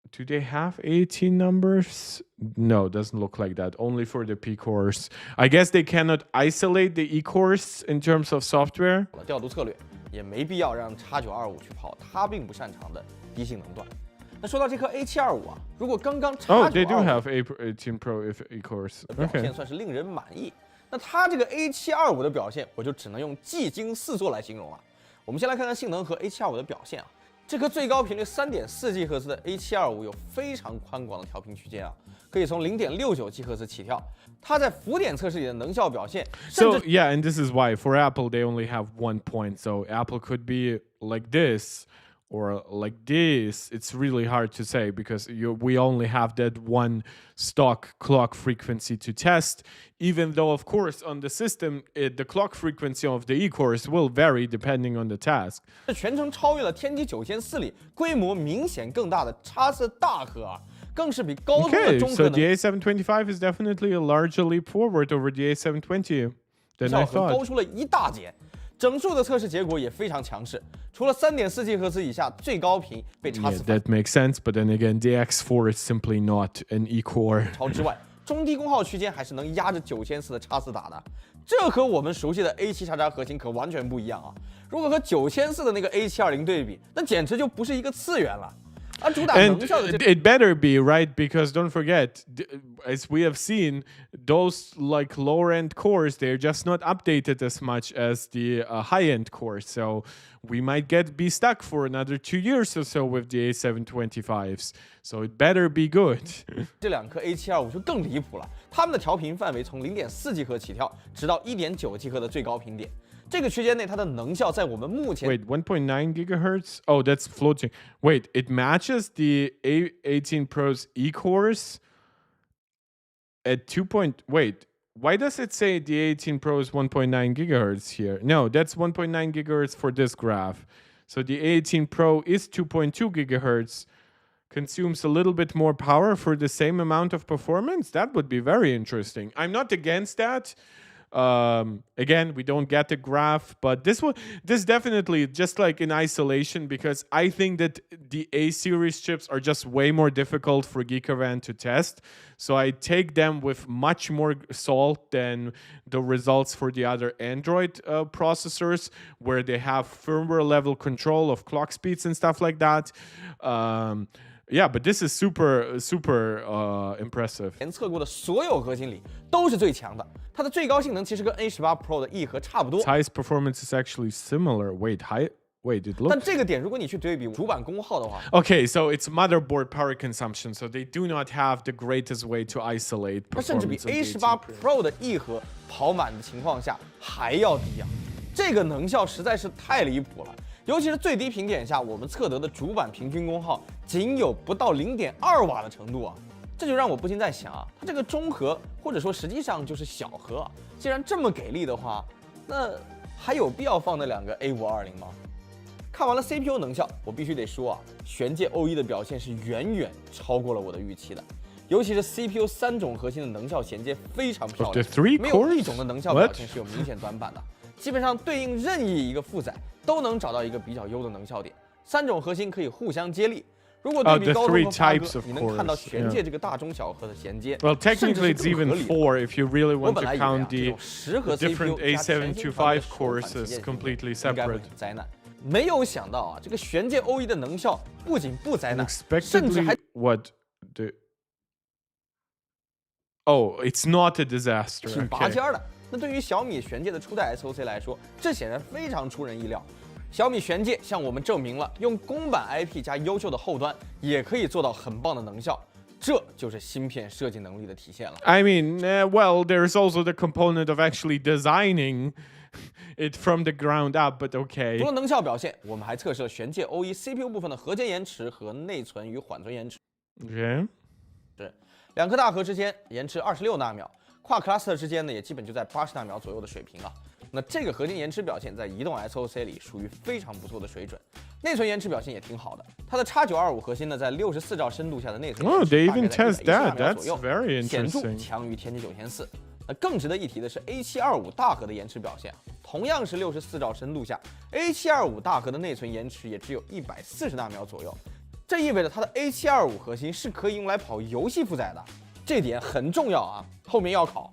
Do they have 18 numbers? No, doesn't look like that. Only for the P cores. I guess they cannot isolate the E cores in terms of software. 调度策略也没必要让 X925 去跑它并不擅长的低性能段。那说到这颗 A725 啊，如果刚刚 Oh, they do have A18 Pro E cores. 表现算是令人满意。那它这个 A725 的表现，我就只能用技惊四座来形容了。我们先来看看性能和 A725 的表现啊。这颗最高频率 3.4 G 赫兹的 A725 有非常宽广的调频区间啊，可以从 0.69 G 赫兹起跳。它在浮点测试里的能效表现， So yeah, and this is why for Apple they only have 1 point. So Apple could be like this or like this. It's really hard to say because we only have that one stock clock frequency to test, even though of course on the system the clock frequency of the E-cores will vary depending on the task. 这全程超越了天玑9004里规模明显更大的X4大核啊，更是比高通的中核 so the A725 is definitely a larger leap forward over the A720 than I thought. 高出了一大截。整数的测试结果也非常强势，除了 3.4 G 赫兹以下最高频被 X4 that makes sense, but then again the X4 is simply not an E-core 超之外，中低功耗区间还是能压着9400的 X4 打的，这和我们熟悉的 A7XX 核心可完全不一样啊！如果和9400的那个 A720 对比，那简直就不是一个次元了。And it better be, right? Because don't forget, as we have seen, those like lower-end cores, they're just not updated as much as the high-end cores. So we might be stuck for another 2 years or so with the A725s. So it better be good. 这两颗 A725 就更离谱了，它们的调频范围从 0.4 G 赫起跳，直到 1.9 G 赫的最高频点。这个区间内，它的能效在我们目前 Wait, 1.9 gigahertz? Oh, that's floating. Wait, it matches the A18 Pro's E-cores at 2. Wait, why does it say the 18 Pro is 1.9 gigahertz here? No, that's 1.9 gigahertz for this graph. So the A18 Pro is 2.2 gigahertz. Consumes a little bit more power for the same amount of performance? That would be very interesting. I'm not against that. Again, we don't get the graph, but this definitely just like in isolation, because I think that the A series chips are just way more difficult for Geekerwan to test. So I take them with much more salt than the results for the other Android processors, where they have firmware level control of clock speeds and stuff like that. Yeah, but this is super impressive. 检测过的所有核心里都是最强的，它的最高性能其实跟 A18 Pro 的 E 核差不多。Highest performance is actually similar. Wait, it looks. 但这个点，如果你去对比主板功耗的话 Okay, so it's motherboard power consumption, so they do not have the greatest way to isolate 它甚至比 performance. A18 Pro 的 E 核跑满的情况下还要低啊！这个能效实在是太离谱了。尤其是最低频点下，我们测得的主板平均功耗仅有不到 0.2 瓦的程度啊！这就让我不禁在想啊，它这个中核或者说实际上就是小核啊，既然这么给力的话，那还有必要放那两个 A520吗？看完了 CPU 能效，我必须得说啊，玄界 O1 的表现是远远超过了我的预期的。尤其是 CPU 3种核心的能效衔接非常漂 The 亮， 3 没有一 cores? 种的能效表现是有明显短板的。基本上对应任意一个负载都能找到一个比较优的能效点。3种核心可以互相接力。如果对比高通和发哥，你能看到玄界这个大中小核的衔接， Well, technically it's even 4 if you really want to count the 10核 different CPU 加全新团队 A725 手感体 courses 验 completely 应该会 separate. 很灾难。没有想到啊，这个玄界 OE 的能效不仅不灾难，甚至还 Unexpectedly, what the? Oh, it's not a disaster. 挺拔 Okay. 尖的。那对于小米玄界的初代 SoC 来说，这显然非常出人意料。小米玄界向我们证明了，用公版 IP 加优秀的后端，也可以做到很棒的能效。这就是芯片设计能力的体现了。I mean, well, there's also the component of actually designing it from the ground up, but okay. 除了能效表现，我们还测试了玄界 OE CPU 部分的核间延迟和内存与缓存延迟。Okay. 是2颗大核之间延迟26纳秒，跨 cluster 之间呢也基本就在80纳秒左右的水平啊。那这个核心延迟表现在移动 SoC 里属于非常不错的水准，内存延迟表现也挺好的。它的 X925 核心呢，在64兆深度下的内存延迟 they 大概 even 在 test that. 110秒 That's 左右， very 显著 interesting. 强于天玑9004。那更值得一提的是 A725 大核的延迟表现啊，同样是64兆深度下 ，A725 大核的内存延迟也只有140纳秒左右，这意味着它的 A725 核心是可以用来跑游戏负载的，这点很重要啊，后面要考。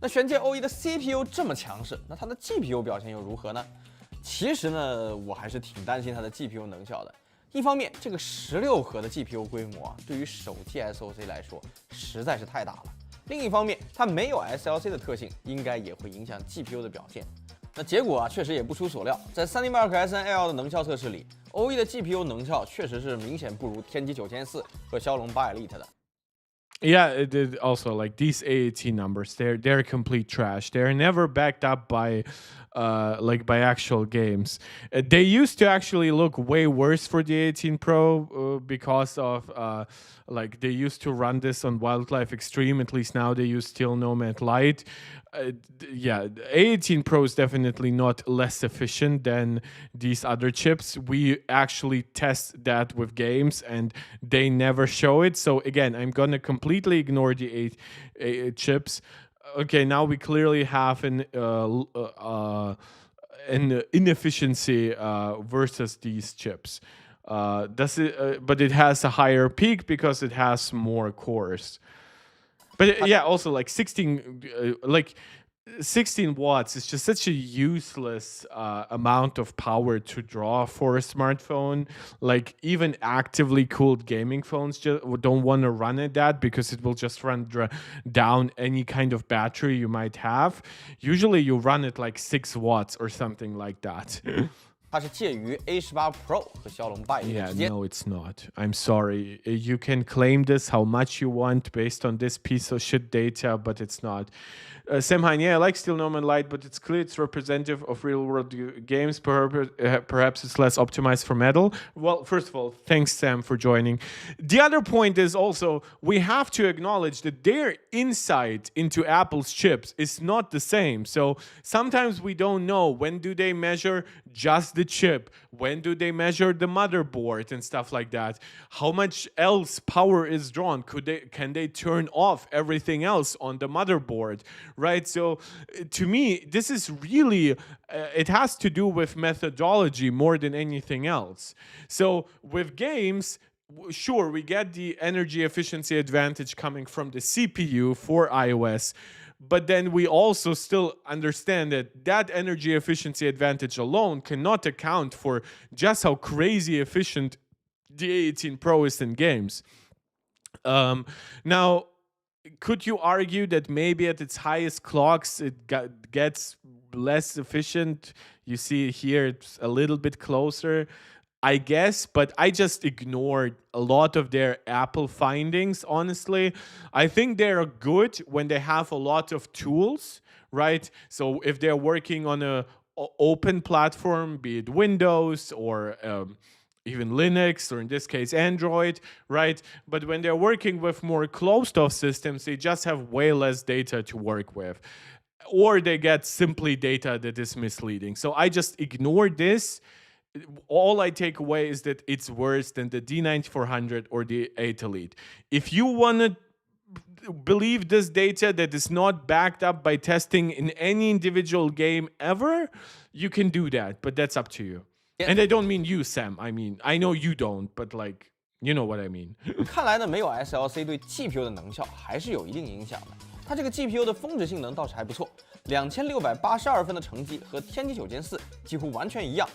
那玄界 OE 的 CPU 这么强势，那它的 GPU 表现又如何呢？其实呢，我还是挺担心它的 GPU 能效的。一方面，这个16核的 GPU 规模啊，对于手机 SoC 来说实在是太大了；另一方面，它没有 SLC 的特性，应该也会影响 GPU 的表现。那结果啊，确实也不出所料，在3D Mark S3L 的能效测试里，OE 的 GPU 能效确实是明显不如天玑9004和骁龙8 Elite 的。Yeah, it did also like these AAT numbers, they're complete trash. They're never backed up by like by actual games. They used to actually look way worse for the 18 Pro because of like they used to run this on Wildlife Extreme. At least now they use Steel Nomad Lite. Yeah, A18 Pro is definitely not less efficient than these other chips. We actually test that with games and they never show it. So again, I'm gonna completely ignore the eight chips. Okay, now we clearly have an inefficiency versus these chips. But it has a higher peak because it has more cores. But yeah, also like 16 watts is just such a useless amount of power to draw for a smartphone. Like even actively cooled gaming phones just don't want to run at that because it will just run down any kind of battery you might have. Usually you run it like 6 watts or something like that. 它是介于 A18 Pro 和骁龙8 Elite 之间。 No, it's not. I'm sorry. You can claim this how much you want based on this piece of shit data, but it's not. Semhan, yeah, I like Steel Nomad Lite, but it's clear it's representative of real-world games. Perhaps it's less optimized for metal. Well, first of all, thanks, Sam, for joining. The other point is also we have to acknowledge that their insight into Apple's chips is not the same. So sometimes we don't know when do they measure just the chip, when do they measure the motherboard and stuff like that. How much else power is drawn? Can they turn off everything else on the motherboard? Right, so to me, this is really, it has to do with methodology more than anything else. So with games, sure, we get the energy efficiency advantage coming from the CPU for iOS, but then we also still understand that that energy efficiency advantage alone cannot account for just how crazy efficient the A18 Pro is in games. Now, could you argue that maybe at its highest clocks it gets less efficient? You see here it's a little bit closer, I guess, but I just ignored a lot of their Apple findings, honestly. I think they're good when they have a lot of tools, right? So if they're working on a open platform, be it Windows or even Linux, or in this case, Android, right? But when they're working with more closed-off systems, they just have way less data to work with. Or they get simply data that is misleading. So I just ignore this. All I take away is that it's worse than the D9400 or the 8 Elite. If you want to believe this data that is not backed up by testing in any individual game ever, you can do that, but that's up to you. And I don't mean you, Sam. I mean, I know you don't, but like, you know what I mean. 看来呢，没有 SLC 对 GPU 的能效还是有一定影响的。它这个 GPU 的峰值性能倒是还不错，2682分的成绩和天玑904几乎完全一样。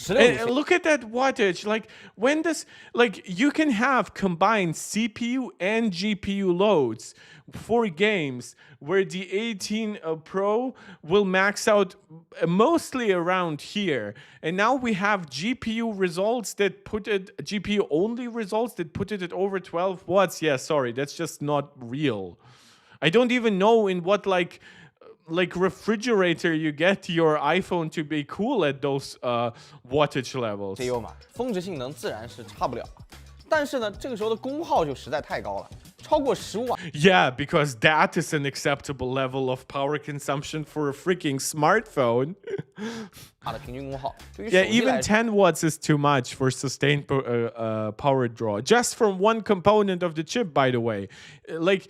And look at that wattage. Like, when does, like, you can have combined CPU and GPU loads for games where the 18 Pro will max out mostly around here. And now we have GPU results that put it, GPU only results that put it at over 12 watts. Yeah, sorry, that's just not real. I don't even know in what, like refrigerator you get your iPhone to be cool at those wattage levels. CPU 嘛，峰值性能自然是差不了，但是呢，这个时候的功耗就实在太高了，超过15瓦。Yeah, because that is an acceptable level of power consumption for a freaking smartphone. 它的平均功耗对于 Yeah, even 10 watts is too much for sustained power draw. Just from one component of the chip, by the way. Like,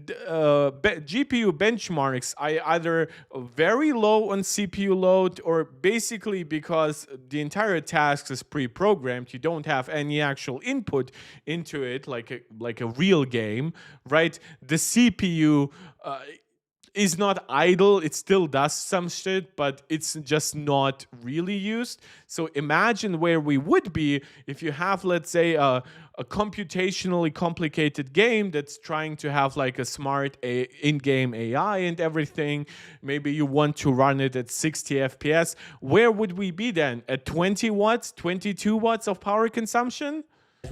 GPU benchmarks are either very low on CPU load or basically because the entire task is pre-programmed. You don't have any actual input into it like a real game, right? The CPU is not idle. It still does some shit, but it's just not really used. So imagine where we would be if you have, let's say, a computationally complicated game that's trying to have like a smart in-game AI and everything. Maybe you want to run it at 60 FPS. Where would we be then? At 20 watts, 22 watts of power consumption?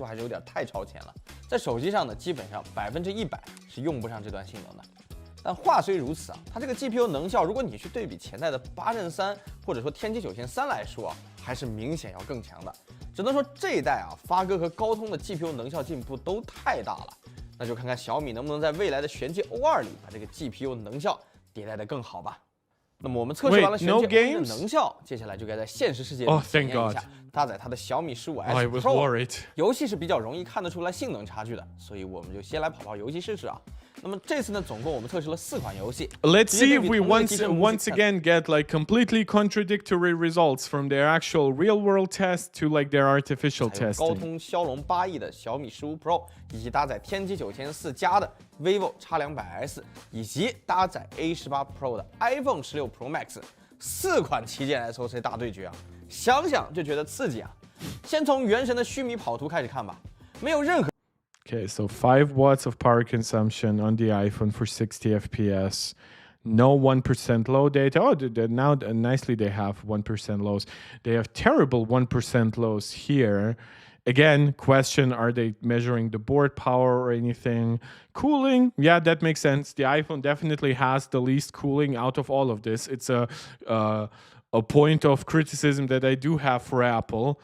还是有点太超前了，在手机上呢，基本上100%是用不上这段性能的。但话虽如此啊，它这个 GPU 能效，如果你去对比前代的8阵3或者说天玑9300来说啊，还是明显要更强的。只能说这一代啊，发哥和高通的 GPU 能效进步都太大了。那就看看小米能不能在未来的玄机 O2 里把这个 GPU 能效迭代得更好吧。那么我们测试完了玄机 O1 的能效，接下来就该在现实世界里体验一下搭载它的小米15 S Pro。游戏是比较容易看得出来性能差距的，所以我们就先来跑游戏试试啊。那么这次呢，总共我们测试了4款游戏。Let's see if we once again get like completely contradictory results from their actual real-world test to like their artificial testing. 高通骁龙8亿的小米15 Pro， 以及搭载天玑9400加的 vivo X200S， 以及搭载 A18 Pro 的 iPhone 16 Pro Max，4款旗舰 SoC 大对决啊，想想就觉得刺激啊。先从原神的须弥跑图开始看吧，没有任何。Okay, so 5 watts of power consumption on the iPhone for 60 FPS. No 1% low data. Oh, now nicely they have 1% lows. They have terrible 1% lows here. Again, question, are they measuring the board power or anything? Cooling, yeah, that makes sense. The iPhone definitely has the least cooling out of all of this. It's a point of criticism that I do have for Apple.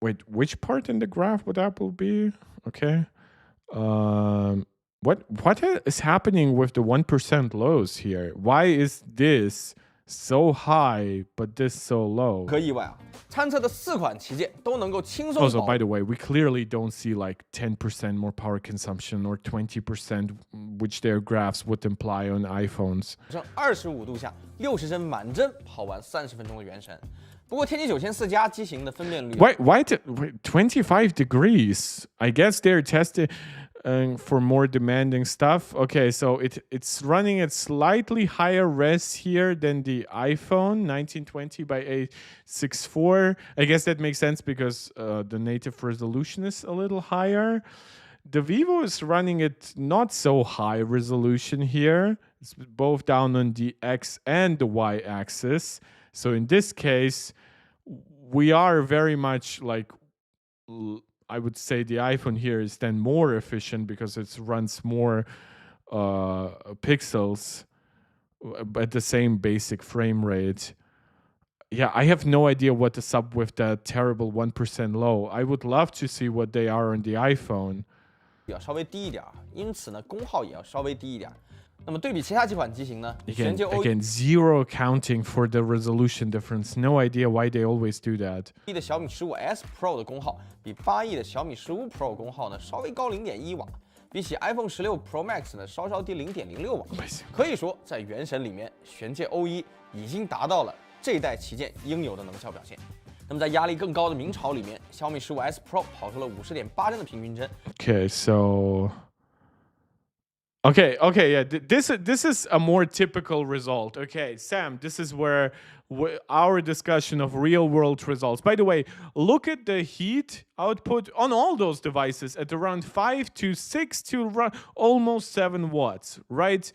Wait, which part in the graph would Apple be? Okay. What is happening with the 1% lows here? Why is this so high but this so low? 可意外啊，参测的4款旗舰都能够轻松。Also, by the way, we clearly don't see like 10% more power consumption or 20%, which their graphs would imply on iPhones. 25度下60帧满帧跑完30分钟的原神。不过天玑9400加机型的分辨率 wait 25 degrees? I guess they're testing for more demanding stuff. Okay, so it's running at slightly higher res here than the iPhone 1920 by 864. I guess that makes sense because the native resolution is a little higher. The Vivo is running at not so high resolution here. It's both down on the X and the Y axis. So in this case, we are very much like, I would say the iPhone here is then more efficient because it runs more pixels at the same basic frame rate. Yeah, I have no idea what to sub with that terrible 1% low. I would love to see what they are on the iPhone. 要稍微低一点，因此呢，功耗也要稍微低一点。那么对比其他几款机型呢，玄界 Again, zero accounting for the resolution difference. No idea why they always do that. 的小米15S Pro 的功耗比8亿的小米15 Pro 功耗呢稍微高0.1瓦，比起 iPhone 16 Pro Max 呢稍低0.06瓦。可以说，在原神里面，玄界 O1已经达到了这一代旗舰应有的能效表现。那么在压力更高的明朝里面，小米15S Pro 跑出了50.8帧的平均帧。Okay, so. Okay, yeah. This is a more typical result. Okay, Sam, this is where our discussion of real-world results. By the way, look at the heat output on all those devices at around 5 to 6 to almost 7 watts, right?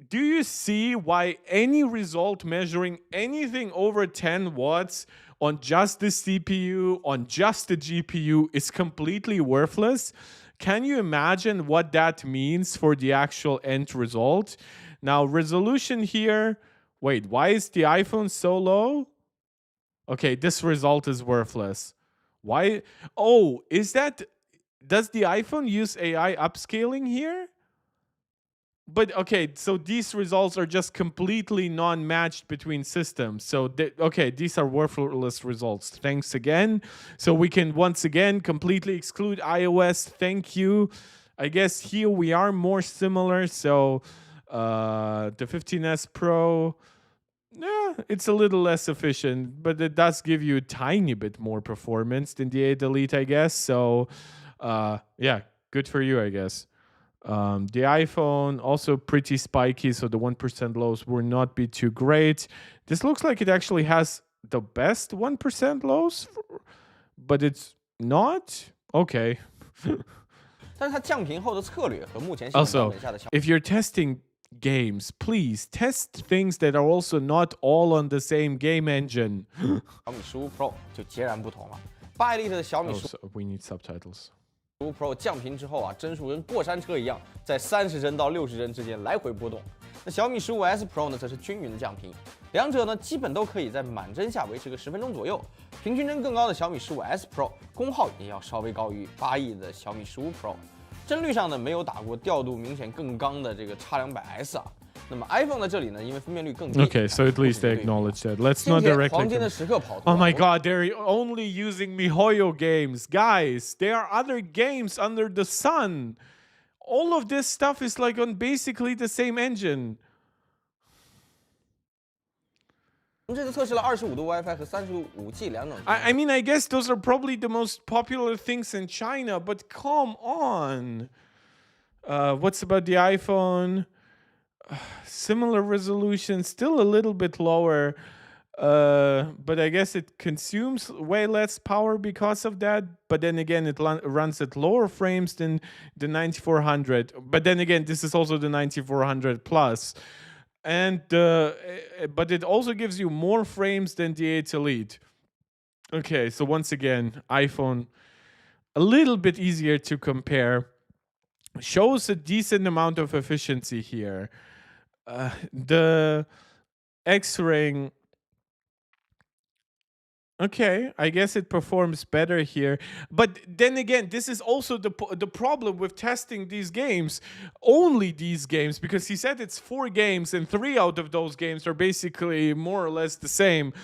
Do you see why any result measuring anything over 10 watts on just the CPU, on just the GPU is completely worthless? Can you imagine what that means for the actual end result? Now, resolution here. Wait, why is the iPhone so low? Okay, this result is worthless. Why? Oh, does the iPhone use AI upscaling here? But okay, so these results are just completely non-matched between systems. So, okay, these are worthless results. Thanks again. So we can once again completely exclude iOS. Thank you. I guess here we are more similar. So the 15S Pro, yeah, it's a little less efficient, but it does give you a tiny bit more performance than the 8 Elite, I guess. So yeah, good for you, I guess. The iPhone also pretty spiky, so the 1% lows will not be too great. This looks like it actually has the best 1% lows, but it's not? Okay. 但是它降频后的策略和目前 Also, if you're testing games, please test things that are also not all on the same game engine. 小米15 Pro 就截然不同了。8 Elite 的小米15 we need subtitles. Pro 降频之后啊，帧数跟过山车一样，在30帧到60帧之间来回波动。那小米15S Pro 呢，则是均匀的降频，两者呢基本都可以在满帧下维持个10分钟左右。平均帧更高的小米15S Pro 功耗也要稍微高于8亿的小米15 Pro。帧率上呢没有打过调度明显更刚的这个 X200S 啊。那么 iPhone 在这里呢，因为分辨率更低。Okay, so at least they acknowledge that. Let's not directly. 黄金的时刻跑图。Oh my God, they're only using MiHoYo games, guys. There are other games under the sun. All of this stuff is like on basically the same engine. 我们这次测试了25度 WiFi 和35G 两种。I mean, I guess those are probably the most popular things in China, but come on. What's about the iPhone? Similar resolution, still a little bit lower, but I guess it consumes way less power because of that. But then again, it runs at lower frames than the 9400. But then again, this is also the 9400 Plus. And but it also gives you more frames than the 8 Elite. Okay, so once again, iPhone, a little bit easier to compare. Shows a decent amount of efficiency here. The Xring, okay, I guess it performs better here. But then again, this is also the problem with testing these games, only these games, because he said it's 4 games and 3 out of those games are basically more or less the same.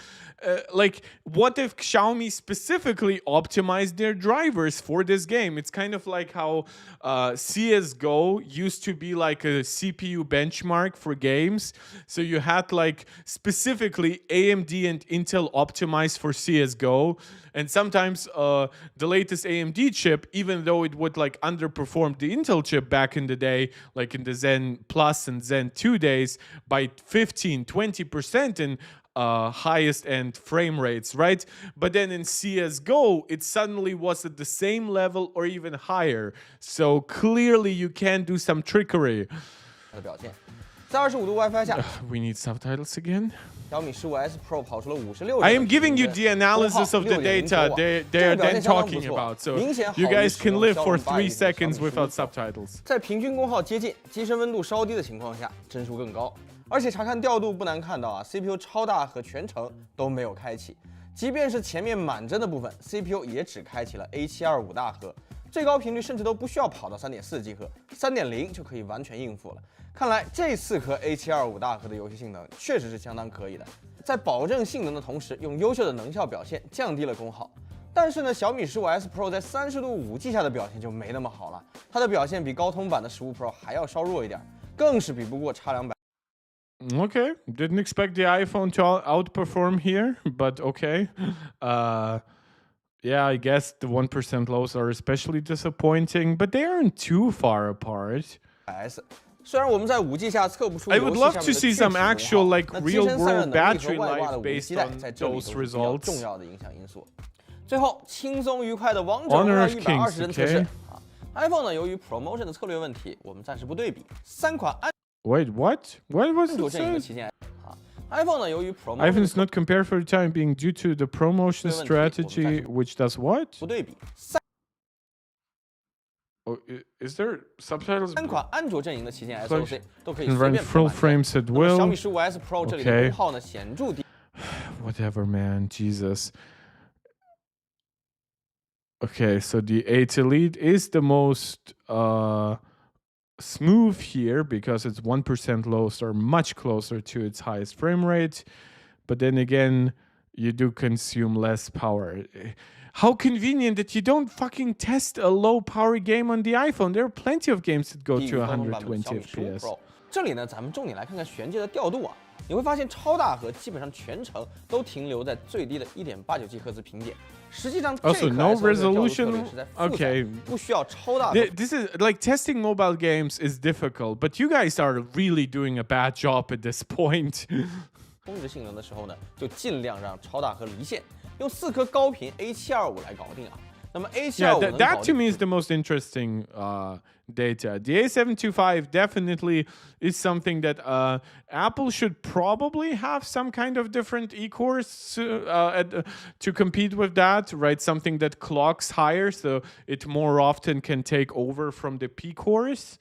Like, what if Xiaomi specifically optimized their drivers for this game? It's kind of like how CSGO used to be like a CPU benchmark for games. So you had like specifically AMD and Intel optimized for CSGO. And sometimes the latest AMD chip, even though it would like underperform the Intel chip back in the day, like in the Zen Plus and Zen 2 days, by 15-20% in highest end frame rates, right? But then in CSGO, it suddenly was at the same level or even higher. So clearly you can do some trickery. 表现，在25度 WiFi 下 We need subtitles again. 小米15S Pro 跑出了56。I am giving you the analysis of the data they are then talking about, so you guys can live for 3 seconds without subtitles. 在平均功耗接近、机身温度稍低的情况下，帧数更高。而且查看调度不难看到啊 ，CPU 超大和全程都没有开启，即便是前面满帧的部分 ，CPU 也只开启了 A725 大核。最高频率甚至都不需要跑到3.4 G 赫，3.0就可以完全应付了。看来这4颗 A725大核的游戏性能确实是相当可以的，在保证性能的同时，用优秀的能效表现降低了功耗。但是呢，小米15S Pro 在30度5G 下的表现就没那么好了，它的表现比高通版的15 Pro 还要稍弱一点，更是比不过叉200。Okay, didn't expect the iPhone to outperform here, but okay. Yeah, I guess the 1% lows are especially disappointing, but they aren't too far apart. 虽然我们在5G 下测不出 I would love to see some actual like real-world battery life based on those results. 重要的影响因素。最后，轻松愉快的王者荣耀120人测试。iPhone 呢，由于 promotion 的策略问题，我们暂时不对比3款安。Wait, what? What was 安卓阵营的旗舰iPhone 呢，由于 promotion iPhone is not compared for the time being due to the promotion strategy, which does what? 不对比。Oh, is there subtitles? 3款安卓阵营的旗舰 SoC 都可以随 Can 便 run full frames at will. 小米15S Pro 这里的功耗呢显著低。Whatever, man. Jesus. Okay, so the 8 Elite is the most smooth here because its 1% lows are much closer to its highest frame rate. But then again, you do consume less power. How convenient that you don't fucking test a low power game on the iPhone. There are plenty of games that go to 120 FPS. 这里呢，咱们重点来看看悬界的调度啊。你会发现超大核基本上全程都停留在最低的 1.89 吉赫兹频点。实际上，这颗 no SoC 的调度策 resolution. 略是在 Okay. 不需要超大。This is like testing mobile games is difficult, but you guys are really doing a bad job at this point. 峰值性能的时候呢，就尽量让超大核离线，用4颗高频 A725来搞定啊。那么 A725 that to me is the most interesting data. The A725 definitely is something that Apple should probably have some kind of different e-cores to compete with that, right? Something that clocks higher, so it more often can take over from the P-cores.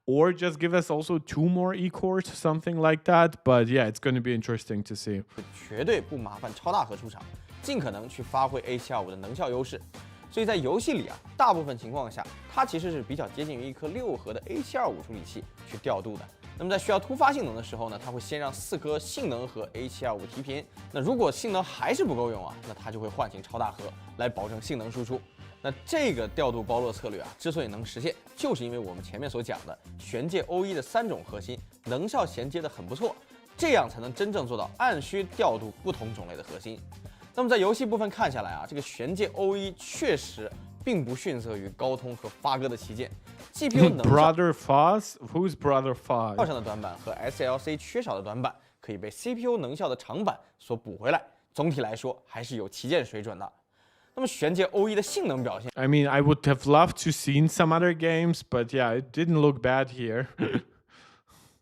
Or just give us also 2 more e-cores, something like that. But yeah, it's going to be interesting to see. 绝对不麻烦超大核出场，尽可能去发挥 A725 的能效优势。所以在游戏里啊，大部分情况下，它其实是比较接近于一颗6核的 A725 处理器去调度的。那么在需要突发性能的时候呢，它会先让4颗性能核 A725 提频。那如果性能还是不够用啊，那它就会唤醒超大核来保证性能输出。那这个调度包络策略啊，之所以能实现，就是因为我们前面所讲的悬界 O1 的3种核心能效衔接的很不错，这样才能真正做到按需调度不同种类的核心。那么在游戏部分看下来啊，这个悬界 O1 确实并不逊色于高通和发哥的旗舰 GPU 能效 Brother Foz? Who's Brother Foz? 上的短板和 SLC 缺少的短板可以被 CPU 能效的长板所补回来。总体来说还是有旗舰水准的。那么悬界 O1 的性能表现 I mean, I would have loved to seen some other games, but yeah, it didn't look bad here.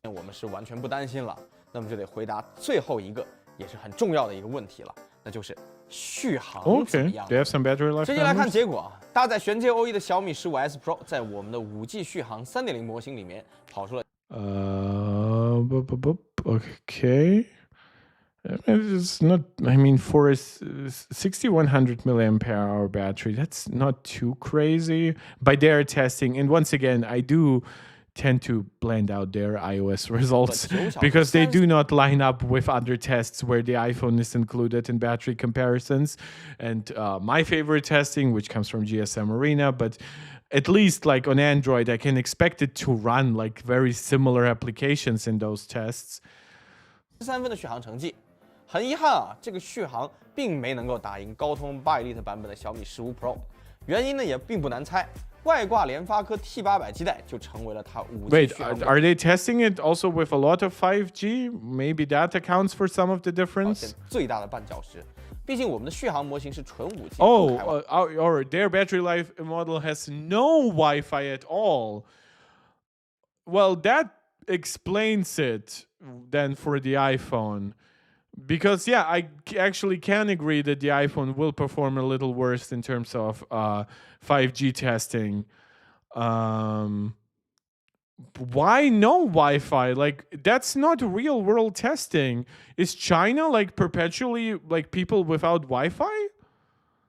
我们是完全不担心了。那么就得回答最后一个也是很重要的一个问题了，那就是续航怎么 Okay, 样 they have some battery life. 直接来看 numbers? 结果啊，搭载悬界 O1 的小米15S Pro 在我们的5G 续航 3.0 模型里面跑出了 Okay. It's not, I mean, for a 6100 milliampere hour battery, that's not too crazy by their testing. And once again, I do tend to blend out their iOS results because they do not line up with other tests where the iPhone is included in battery comparisons. And my favorite testing, which comes from GSM Arena, but at least like on Android, I can expect it to run like very similar applications in those tests. 13分的续航成绩，很遗憾啊，这个续航并没能够打赢高通8 Elite 版本的小米15 Pro， 原因呢也并不难猜，外挂联发科 T800 基带就成为了它5G Wait, 续航。are they testing it also with a lot of 5G? Maybe that accounts for some of the difference. 最大的绊脚石，毕竟我们的续航模型是纯5G。or their battery life model has no Wi-Fi at all. Well, that explains it then for the iPhone. Because, yeah, I actually can agree that the iPhone will perform a little worse in terms of 5G testing. Why no Wi-Fi? Like, that's not real world testing. Is China like perpetually like people without Wi-Fi?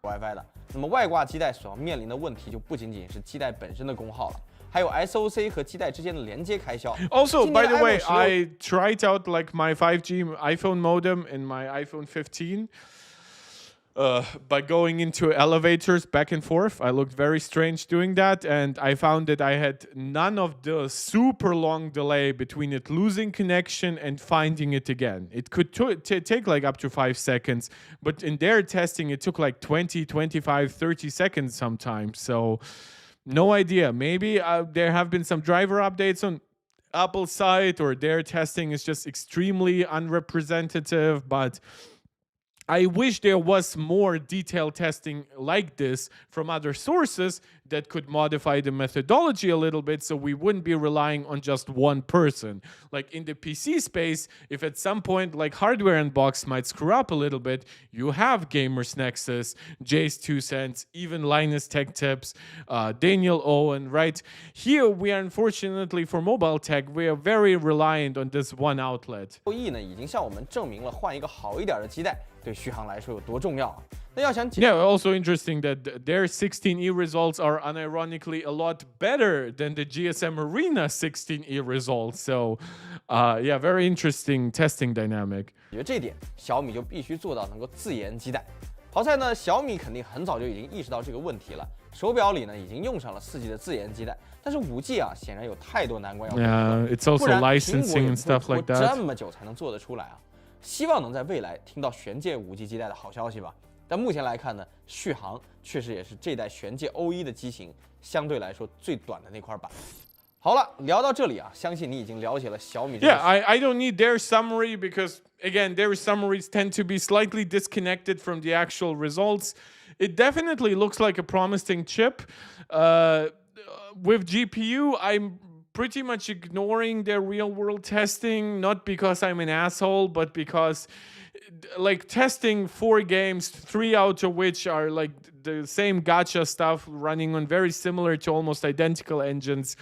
WiFi 的。那么外挂基带所要面临的问题就不仅仅是基带本身的功耗了，还有 SoC 和基带之间的连接开销。Also, by the way, I tried out like my 5G iPhone modem in my iPhone 15. By going into elevators back and forth. I looked very strange doing that, and I found that I had none of the super long delay between it losing connection and finding it again. It could take like up to 5 seconds, but in their testing, it took like 20, 25, 30 seconds sometimes. So, no idea. Maybe there have been some driver updates on Apple's side, or their testing is just extremely unrepresentative, but I wish there was more detailed testing like this from other sources that could modify the methodology a little bit so we wouldn't be relying on just one person. Like in the PC space, if at some point like Hardware Unbox might screw up a little bit, you have Gamers Nexus, Jay's 2 cents, even Linus Tech Tips, Daniel Owen, right? Here we are, unfortunately for mobile tech, we are very reliant on this one outlet. E 呢已经向我们证明了换一个好一点的基带对续航来说有多重要啊。那要想 Yeah, also interesting that their 16E results are unironically a lot better than the GSM Arena 16E results. So, yeah, very interesting testing dynamic. 解决这点，小米就必须做到能够自研基带。好在呢，小米肯定很早就已经意识到这个问题了。手表里呢已经用上了4G 的自研基带，但是5G 啊显然有太多难关要克服。Yeah, it's also licensing and stuff like that. 这么久才能做得出来啊！希望能在未来听到玄界5G 基带的好消息吧。但目前来看呢，续航确实也是这代玄界 O1 的机型相对来说最短的那块板。好了，聊到这里啊，相信你已经了解了小米。Yeah, I don't need their summary because again, their summaries tend to be slightly disconnected from the actual results. It definitely looks like a promising chip. With GPU, I'm pretty much ignoring their real-world testing, not because I'm an asshole, but because like testing 4 games, 3 out of which are like the same gacha stuff running on very similar to almost identical engines,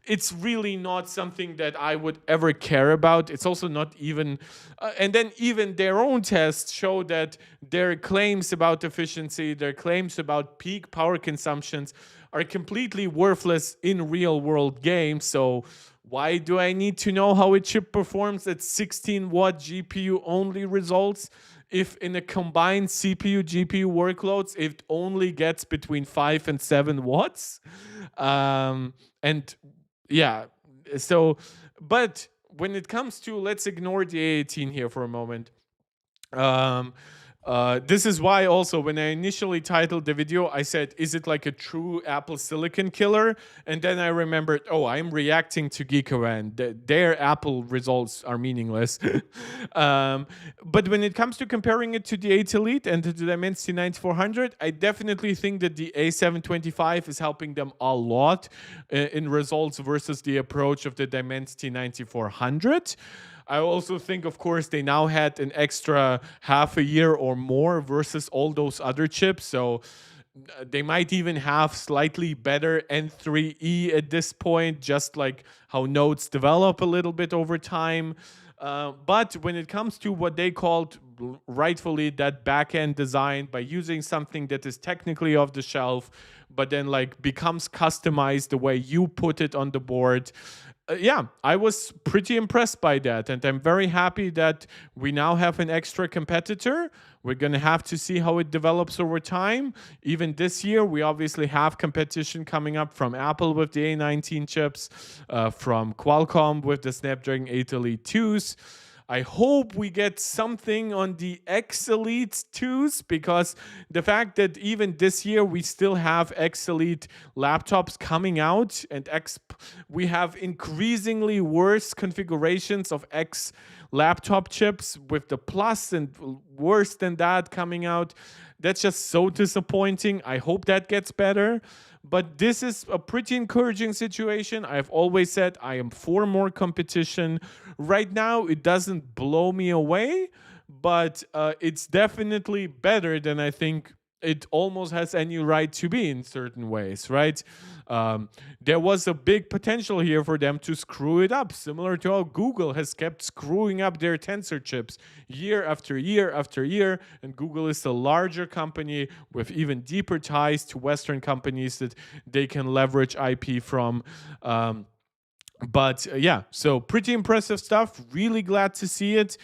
it's really not something that I would ever care about. It's also not even, and then even their own tests show that their claims about efficiency, their claims about peak power consumptions are completely worthless in real world games. So why do I need to know how a chip performs at 16-watt GPU only results if in a combined CPU GPU workloads it only gets between 5 and 7 watts? And yeah, so but when it comes to, let's ignore the A18 here for a moment. This is why also when I initially titled the video, I said, is it like a true Apple Silicon killer? And then I remembered, oh, I'm reacting to Geekerwan. Their Apple results are meaningless. But when it comes to comparing it to the 8 Elite and to the Dimensity 9400, I definitely think that the A725 is helping them a lot in results versus the approach of the Dimensity 9400. I also think, of course, they now had an extra half a year or more versus all those other chips. So they might even have slightly better N3E at this point, just like how nodes develop a little bit over time. But when it comes to what they called rightfully that back-end design by using something that is technically off the shelf, but then like becomes customized the way you put it on the board, yeah, I was pretty impressed by that. And I'm very happy that we now have an extra competitor. We're going to have to see how it develops over time. Even this year, we obviously have competition coming up from Apple with the A19 chips, from Qualcomm with the Snapdragon 8 Elite 2s. I hope we get something on the X Elite 2s, because the fact that even this year we still have X Elite laptops coming out, and we have increasingly worse configurations of X laptop chips with the Plus and worse than that coming out. That's just so disappointing. I hope that gets better. But this is a pretty encouraging situation. I've always said I am for more competition. Right now, it doesn't blow me away, but it's definitely better than I think it almost has any right to be in certain ways, right? There was a big potential here for them to screw it up, similar to how Google has kept screwing up their tensor chips year after year after year. And Google is a larger company with even deeper ties to Western companies that they can leverage IP from. But yeah, so pretty impressive stuff. Really glad to see it.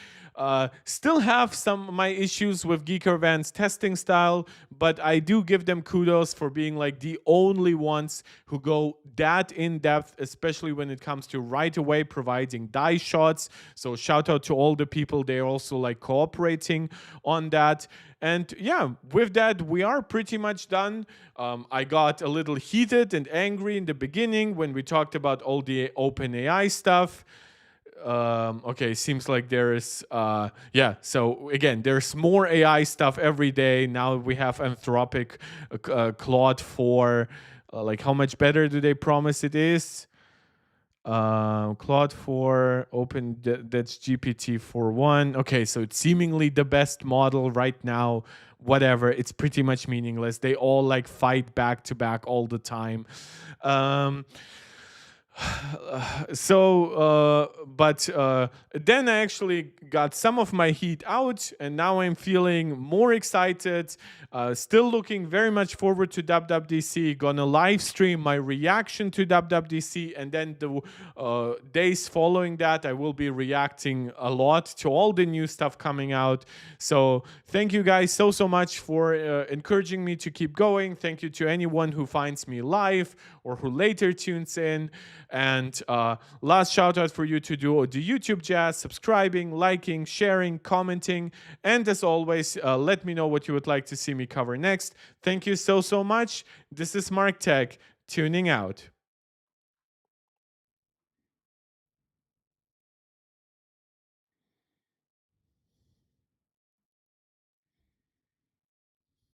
Still have some of my issues with Geekerwan's testing style, but I do give them kudos for being like the only ones who go that in depth, especially when it comes to right away providing die shots. So shout out to all the people. They're also like cooperating on that. And yeah, with that, we are pretty much done. I got a little heated and angry in the beginning when we talked about all the OpenAI stuff. Okay, seems like there is so again, there's more AI stuff every day. Now we have Anthropic, Claude 4. Like, how much better do they promise it is? Claude 4, that's GPT 4.1. Okay, so it's seemingly the best model right now. Whatever, it's pretty much meaningless. They all like fight back to back all the time. But then I actually got some of my heat out, and now I'm feeling more excited. Still looking very much forward to WWDC. Gonna live stream my reaction to WWDC, and then the days following that, I will be reacting a lot to all the new stuff coming out. So thank you guys so much for encouraging me to keep going. Thank you to anyone who finds me live or who later tunes in. And last shout out for you to do the YouTube jazz, subscribing, liking, sharing, commenting. And as always, let me know what you would like to see me cover next. Thank you so much. This is Mark Tech, tuning out.